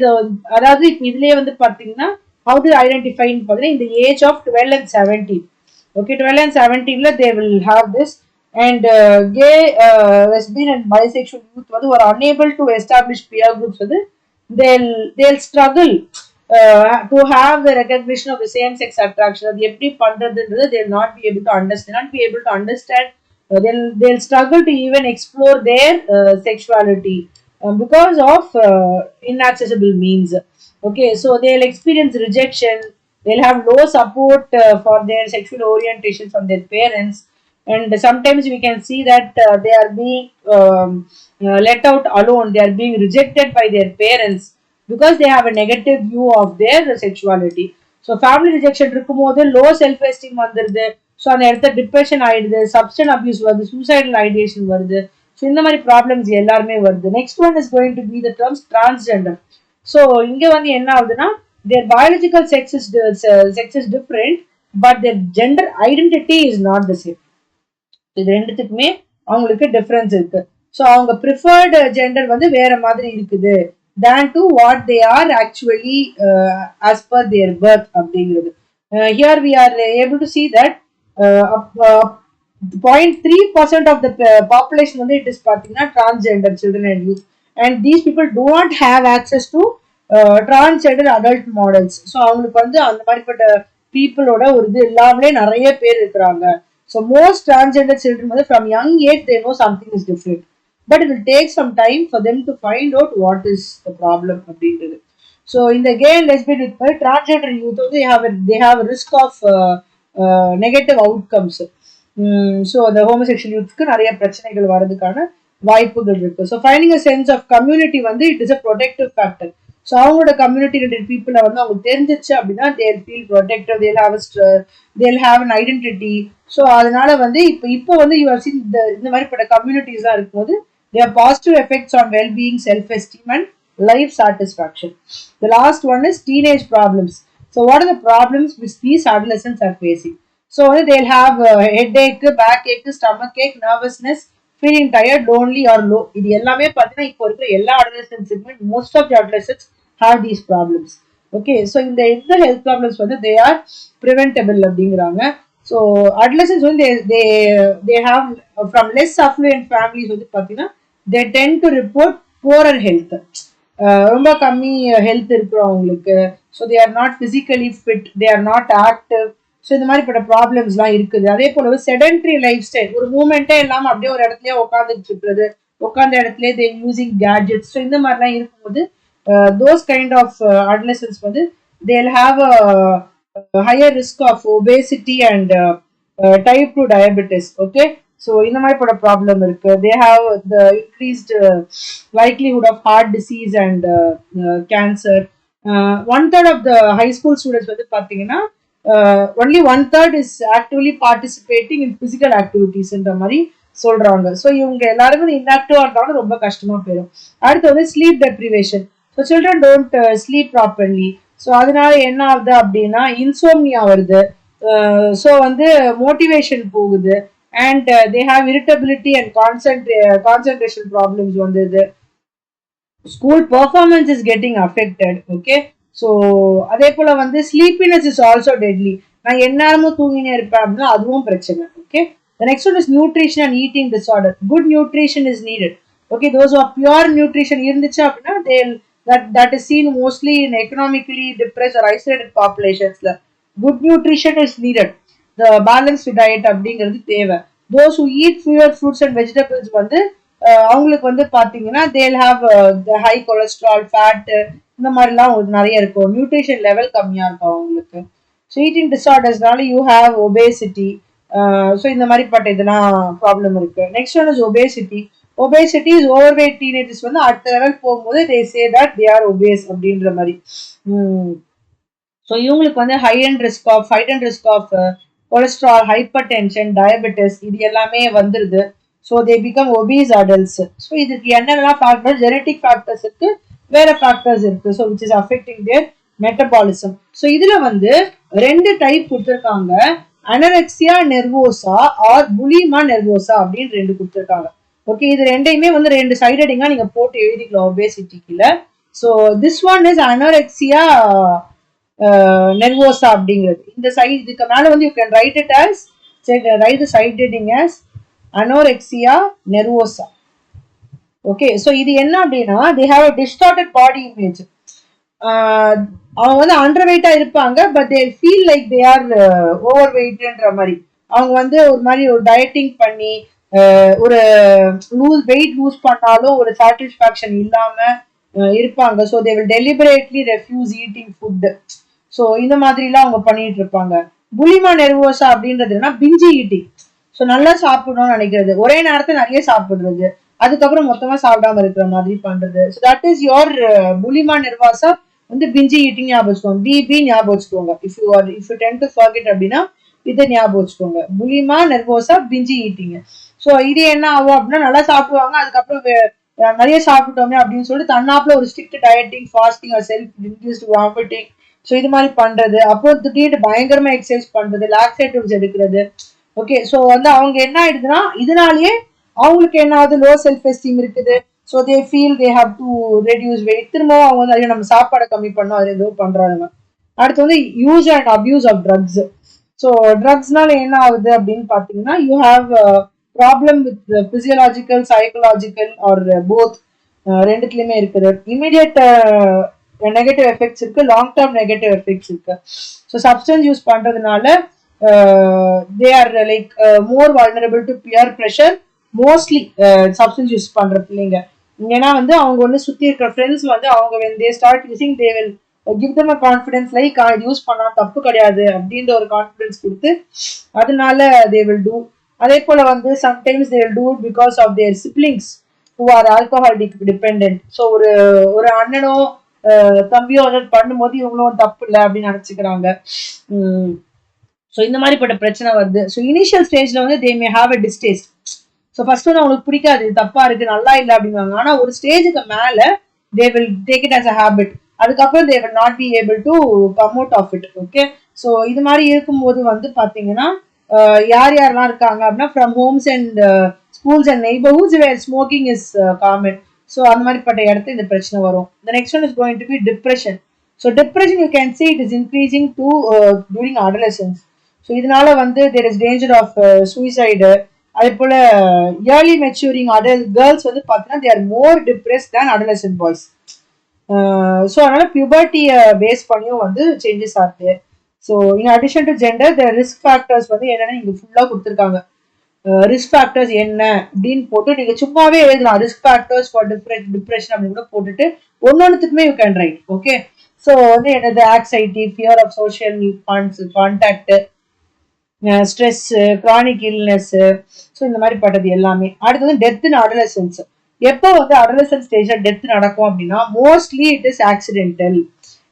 S1: அதாவது இதுலயே வந்து பாத்தீங்கன்னா how do you identify in the age of 12 and 17. Okay, 12 and 17 they will have this. And gay, lesbian and bisexual youth who are unable to establish peer groups, they'll struggle to have the recognition of the same sex attraction. They'll not be able to understand. They'll struggle to even explore their sexuality because of inaccessible means. Okay, so they'll experience rejection, they'll have low support for their sexual orientation from their parents, and sometimes we can see that they are being let out alone, they are being rejected by their parents because they have a negative view of their sexuality. So family rejection இருக்கும்போது low self esteem வந்துருது. So அந்த இடத்துல depression ஆயிடுது, substance abuse வருது, suicidal ideation வருது. So இந்த மாதிரி problems எல்லாருமே வருது. Next one is going to be the terms transgender. So இங்க வந்து என்ன ஆகுதுன்னா their biological sex is different, but their gender identity is not the same. இது ரெண்டுத்துக்குமே அவங்களுக்கு டிஃபரன்ஸ் இருக்கு. ஸோ அவங்க ப்ரிஃபர்டு ஜெண்டர் வந்து வேற மாதிரி இருக்குது than to what they are actually as per their birth அப்படிங்கிறது. Here we are able to see that 0.3% of the population வந்து இட் இஸ் பார்த்தீங்கன்னா transgender children and youth, and these people do not have access to transgender adult models. So அவங்களுக்கு வந்து அந்த மாதிரிப்பட்ட பீப்புளோட ஒரு இது இல்லாமலே நிறைய பேர் இருக்கிறாங்க. So most transgender children from young age they know something is different, but it will take some time for them to find out what is the problem. So in the gay and lesbian with transgender youth they have a risk of negative outcomes. So the homosexual youth ku nariya prachanaigal varadukana வாய்ப்புகள் இருக்கு. So finding a sense of community வந்து it is a protective factor. So அவங்களோட community related பீப்புளை வந்து அவங்களுக்கு தெரிஞ்சிச்சு அப்படின்னா they'll feel protective, they'll have an identity. So அதனால வந்து இப்போ வந்து யூ ஆர் சீன் இந்த மாதிரிப்பட்ட கம்யூனிட்டிஸ்லாம் இருக்கும்போது there positive effects on well being, self esteem and life satisfaction. The last one is teenage problems. So what are the problems which these adolescents are facing? So they'll have headache, backache, stomach ache, nervousness, feeling tired, lonely or low. இது எல்லாமே பார்த்தீங்கன்னா இப்போ இருக்கிற எல்லா adolescents, most of the adolescents have these problems. Okay, so இந்த health problems வந்து they are preventable அப்படிங்கிறாங்க. So adolescents வந்து they have from less affluent families வந்து பார்த்தீங்கன்னா they tend to report poorer health. ரொம்ப கம்மி ஹெல்த் இருக்கிறவங்களுக்கு. So they R not physically fit, they are not active. So இந்த மாதிரிப்பட்ட ப்ராப்ளம்ஸ்லாம் இருக்குது. அதே போல செடென்ட்ரி லைஃப் ஸ்டைல், ஒரு மூவ்மெண்ட்டே இல்லாமல் அப்படியே ஒரு இடத்துலயே உட்காந்துட்டு இருக்கிறது, உட்காந்த இடத்துல தே யூசிங் கேட்ஜெட்ஸ். ஸோ இந்த மாதிரிலாம் இருக்கும்போது தோஸ் கைண்ட் ஆஃப் அட்லசன்ஸ் வந்து they'll have a higher risk of obesity and type 2 diabetes. Okay, so இந்த மாதிரிப்பட்ட ப்ராப்ளம் இருக்கு. They have the increased likelihood of heart disease and cancer. 1/3 of the high school students வந்து பார்த்தீங்கன்னா only 1/3 is actively participating in physical ஆக்டிவிட்டிஸ்ன்ற மாதிரி சொல்றாங்க. So இவங்க எல்லாருமே இன்ஆக்டிவா இருந்தாலும் ரொம்ப கஷ்டமா போயிடும். அடுத்து வந்து sleep deprivation. So children don't sleep properly. So அதனால என்ன ஆகுது அப்படின்னா இன்சோம்னியா வருது. ஸோ வந்து மோட்டிவேஷன் போகுது. And they have irritability and concentration problems வந்தது. School performance is getting affected. Okay, so அதே போல வந்து sleepiness is also deadly. நான் எந்நேரமும் தூங்கினே இருப்பேன் அப்படின்னா அதுவும் பிரச்சனை. Okay, the next one is nutrition and eating disorder. Good nutrition is needed. Okay, those who are pure nutrition இருந்துச்சு அப்படின்னா that is seen mostly in economically depressed or isolated populations. Good nutrition is needed. The balanced diet அப்படிங்கிறது தேவை. Those who eat fewer fruits and vegetables வந்து அவங்களுக்கு வந்து பார்த்தீங்கன்னா they'll have the high cholesterol, fat இந்த மாதிரிலாம் நிறைய இருக்கும். நியூட்ரிஷன் லெவல் கம்மியாக இருக்கும் அவங்களுக்கு. ஸோ ஈட்டிங் டிஸார்டர்ஸ்னால யூ ஹாவ் ஒபேசிட்டி. ஸோ இந்த மாதிரி பட்ட இதெல்லாம் ப்ராப்ளம் இருக்கு. Next one is obesity. Obesity is over weight teenagers வந்து அடுத்த லெவல் போகும்போது they say that they are obese அப்படின்ற மாதிரி. ஸோ இவங்களுக்கு வந்து heightened risk of cholesterol, hypertension, diabetes இது எல்லாமே வந்துருது. So they become obese adults. So இதுக்கு என்னெல்லாம் ஃபேக்டர்ஸ், ஜெனட்டிக் ஃபேக்டர்ஸ் இருக்கு, வேற ஃபேக்டர்ஸ் இருக்கு. So which is affecting their metabolism. So இதுல வந்து 2 டைப் கொடுத்துருக்காங்க. Anorexia nervosa or bulimia nervosa அப்படின்னு 2 கொடுத்துருக்காங்க. ஓகே, இது ரெண்டையுமே வந்து 2 சைடடிங்கா நீங்க போட்டு எழுதிக்கலாம் ஒபேசிட்டிக்குல. So this one is anorexia nervosa அப்படிங்கிறது. இந்த சைடு இதுக்கு மேல வந்து you can write it as write the side heading as anorexia nervosa. Okay, so இது என்ன அப்படின்னா they have a distorted body image. அவங்க வந்து அண்டர் வெயிட்டா இருப்பாங்க, but they feel like they are overweightன்ற மாதிரி. அவங்க வந்து ஒரு மாதிரி ஒரு டயட்டிங் பண்ணி ஒரு வெயிட் லூஸ் பண்ணாலும் ஒரு சாட்டிஸ்ஃபேக்ஷன் இல்லாம இருப்பாங்க. So they will deliberately refuse eating food. So இந்த மாதிரிலாம் அவங்க பண்ணிட்டு இருப்பாங்க. புலிமா நெர்வோசா அப்படின்றதுனா பிஞ்சி ஈட்டிங். ஸோ நல்லா சாப்பிடணும்னு நினைக்கிறது, ஒரே நேரத்தில் நிறைய சாப்பிடுறது, அதுக்கப்புறம் மொத்தமா சாப்பிடாம இருக்கிற மாதிரி பண்றது. So that is your bulimia nervosa வந்து பிஞ்சி ஈட்டிங் ஞாபகம் வச்சுக்கோங்க. பிபி ஞாபகம் வச்சுக்கோங்க. If you tend to forget அப்படின்னா இதை ஞாபகம் வச்சுக்கோங்க. Bulimia nervosa binge eating. So இது என்ன ஆகும் அப்படின்னா நல்லா சாப்பிடுவாங்க, அதுக்கப்புறம் நிறைய சாப்பிட்டோமே அப்படின்னு சொல்லிட்டு தன்னாப்புல ஒரு strict dieting, fasting, self induced vomiting, so இது மாதிரி பண்றது, அப்புறம் திடீர்னு பயங்கரமா எக்ஸசைஸ் பண்றது, லாக்ஸேட்டிவ்ஸ் எடுக்கிறது. ஓகே, ஸோ வந்து அவங்க என்ன ஆயிடுதுன்னா இதனாலேயே அவங்களுக்கு என்ன ஆகுது, லோ செல்ஃப் எஸ்டீம் இருக்குது. So they feel they have to reduce wait. திரும்பவும் அவங்க வந்து நம்ம சாப்பாடை கம்மி பண்ணோம், அது ஏதோ பண்றாங்க. அடுத்து வந்து use and abuse of drugs. So ட்ரக்ஸ்னால என்ன ஆகுது அப்படின்னு பாத்தீங்கன்னா, you have problem with physiological, psychological or both, ரெண்டுத்துலயுமே இருக்குது. இமீடியட் நெகட்டிவ் எஃபெக்ட்ஸ் இருக்கு, லாங் டேர்ம் நெகட்டிவ் எஃபெக்ட்ஸ் இருக்கு. ஸோ சப்ஸ்டன்ஸ் யூஸ் பண்றதுனால they are like more vulnerable to peer pressure. Mostly substance use பண்ற பிள்ளைங்க, ஏன்னா வந்து அவங்க வந்து சுத்தி இருக்கிற ஃப்ரெண்ட்ஸ் வந்து அவங்க when they start using they will give them a confidence like இது யூஸ் பண்ணா தப்பு கிடையாது அப்படின்ற ஒரு கான்ஃபிடன்ஸ் கொடுத்து அதனால they will do. அதே போல வந்து sometimes they will do it because of their siblings who are alcohol dependent. So ஒரு அண்ணனோ தம்பியோ வந்து பண்ணும்போது இவங்களும் தப்பு இல்லை அப்படின்னு நினைச்சுக்கிறாங்க. ஸோ இந்த மாதிரிப்பட்ட பிரச்சனை வருது. ஸோ இனிஷியல் ஸ்டேஜ்ல வந்து they may have a distaste. So first வந்து அவங்களுக்கு பிடிக்காது, தப்பா இருக்கு, நல்லா இல்லை அப்படிங்குவாங்க. ஆனா ஒரு ஸ்டேஜுக்கு மேல they will take it as a habit. அதுக்கப்புறம் they will not be able to come out of it. Okay, so இது மாதிரி இருக்கும்போது வந்து பாத்தீங்கன்னா யார் யாரெல்லாம் இருக்காங்க அப்படின்னா, from homes and schools and neighbourhoods where smoking is common. So அந்த மாதிரிப்பட்ட இடத்துல இந்த பிரச்சனை வரும். The next one is going to be depression. So depression you can see it is increasing to during adolescence. So இதனால வந்து there is danger of suicide. அதே போல ஏர்லி மெச்சூரிங் அடல்ட் கேர்ள்ஸ் வந்து பார்த்தீங்கன்னா they are more depressed than adolescent boys. So அதனால பியூபர்ட்டியை base பண்ணியும் வந்து changes ஆகுது. So in addition to gender the risk factors வந்து என்னென்னு இங்கே ஃபுல்லாக கொடுத்துருக்காங்க. ரிஸ்க் ஃபேக்டர்ஸ் என்ன அப்படின்னு போட்டு நீங்கள் சும்மாவே எழுதலாம், ரிஸ்க் ஃபேக்டர்ஸ் ஃபார் டிப்ரெஷன் அப்படின்னு கூட போட்டுட்டு ஒன்னொன்னுத்துக்குமே you can write. Okay, so வந்து என்னது anxiety, fear of social contact, stress, chronic illness. So இந்த மாதிரி பட்டது எல்லாமே. அடுத்து வந்து டெத் இன் அடலசன்ஸ். எப்போ வந்து அடலசன்ஸ் ஸ்டேஜ்ல டெத் நடக்கும் அப்படின்னா mostly it is accidental.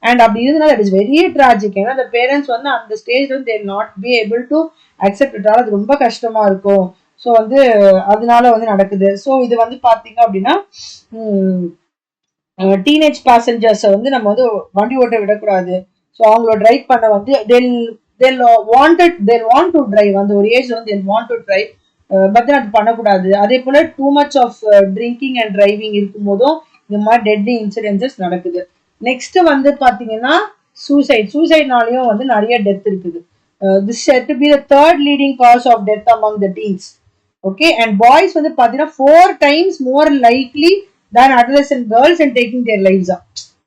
S1: And அப்படி இருந்தனால இட் இஸ் வெரி ட்ராஜிக். ஏன்னா அந்த பேரண்ட்ஸ் வந்து அந்த ஸ்டேஜ்ல வந்து தேர் not be able to accept it. அது ரொம்ப கஷ்டமா இருக்கும். ஸோ வந்து அதனால வந்து நடக்குது. ஸோ இது வந்து பாத்தீங்க அப்படின்னா டீனேஜ் பேசஞ்சர்ஸை வந்து நம்ம வந்து வண்டி ஓட்ட விடக்கூடாது. ஸோ அவங்களோட டிரைவ் பண்ண வந்து they'll want to drive. அந்த ஒரு ஏஜ்ல வந்து they'll want to drive, but அது பண்ணக்கூடாது. அதே போல too much of drinking and driving இருக்கும் போதும் இந்த மாதிரி டெட்லி இன்சிடென்சஸ் நடக்குது. நெக்ஸ்ட் வந்து பாத்தீங்கன்னா சூசைட்னாலையும் வந்து நிறைய டெத் இருக்குது. This is said to be the third leading cause of death among the teens. Okay, and boys வந்து பாத்தீங்கன்னா 4 times more likely than adolescent girls in taking their lives.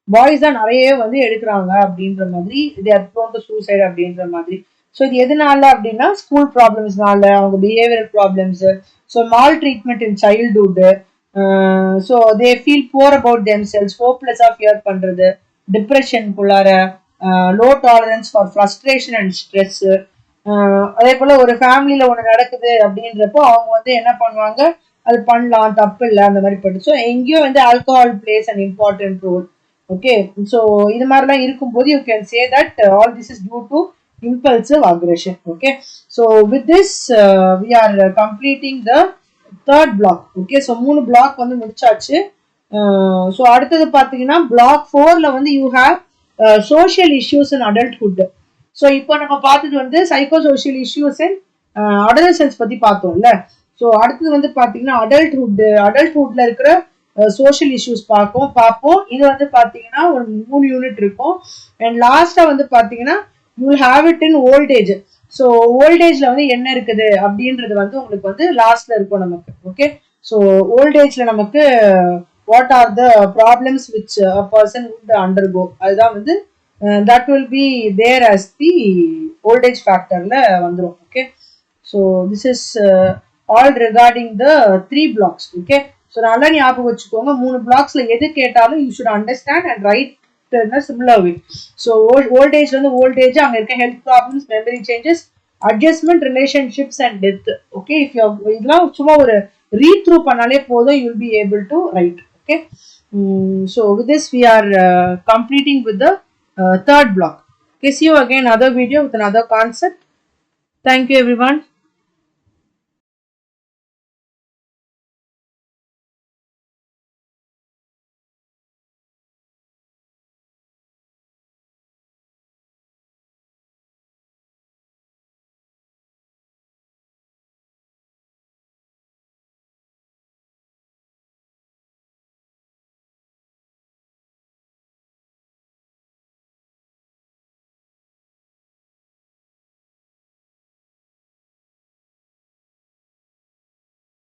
S1: Boys தான் நிறைய வந்து எடுக்கிறாங்க அப்படின்ற மாதிரி, they are prone to suicide அப்படின்ற மாதிரி. ஸோ இது எதனால அப்படின்னா ஸ்கூல் ப்ராப்ளம்ஸ்னால, அவங்க behavioural problems, so maltreatment in childhood, so they feel poor about themselves, ஹோப்லெஸ்ஸாக ஃபியர் பண்ணுறது, டிப்ரெஷனுக்குள்ளார, low tolerance for frustration and stress. அதே போல் ஒரு ஃபேமிலியில் ஒன்று நடக்குது அப்படின்றப்போ அவங்க வந்து என்ன பண்ணுவாங்க, அது பண்ணலாம், தப்பு இல்லை அந்த மாதிரி பட்டு. ஸோ எங்கேயும் வந்து alcohol plays an important role. Okay, so இது மாதிரிலாம் இருக்கும்போது you can say that all this is due to impulsive aggression. Okay, so with this we are completing the third block. Okay, so 3 block வந்து முடிச்சாச்சு. So அடுத்தது பார்த்தீங்கன்னா block 4ல வந்து you have social issues in adulthood. So இப்போ நம்ம பார்த்தது வந்து psychosocial issues இன் adolescence பத்தி பார்த்தோம்ல. ஸோ அடுத்தது வந்து பார்த்தீங்கன்னா அடல்ட்ஹுட்ல இருக்கிற சோஷியல் இஷ்யூஸ் பார்ப்போம். இது வந்து பார்த்தீங்கன்னா ஒரு 3 யூனிட் இருக்கும். அண்ட் லாஸ்டா வந்து பார்த்தீங்கன்னா you will have it in old age. So old ஏஜ்ல வந்து என்ன இருக்குது அப்படின்றது வந்து உங்களுக்கு வந்து லாஸ்ட்ல இருக்கும் நமக்கு. ஓகே, ஸோ ஓல்ட் ஏஜ்ல நமக்கு what are the problems which a person would undergo, அதுதான் வந்து that will be there as the old ஏஜ் ஃபேக்டர்ல வந்துடும். Okay, so this is all regarding the 3 blocks. Okay, so நல்லா ஞாபகம் வச்சுக்கோங்க, 3 blocksல எது கேட்டாலும் you should understand and write similar way. So old age வந்து old age அங்க இருக்க health problems, memory changes, adjustment, relationships and death. Okay, if you இதெல்லாம் சும்மா ஒரு read through பண்ணாலே போதும், you will be able to write. Okay, so with this we are completing with the third block. Okay, see you again another video with another concept. Thank you everyone.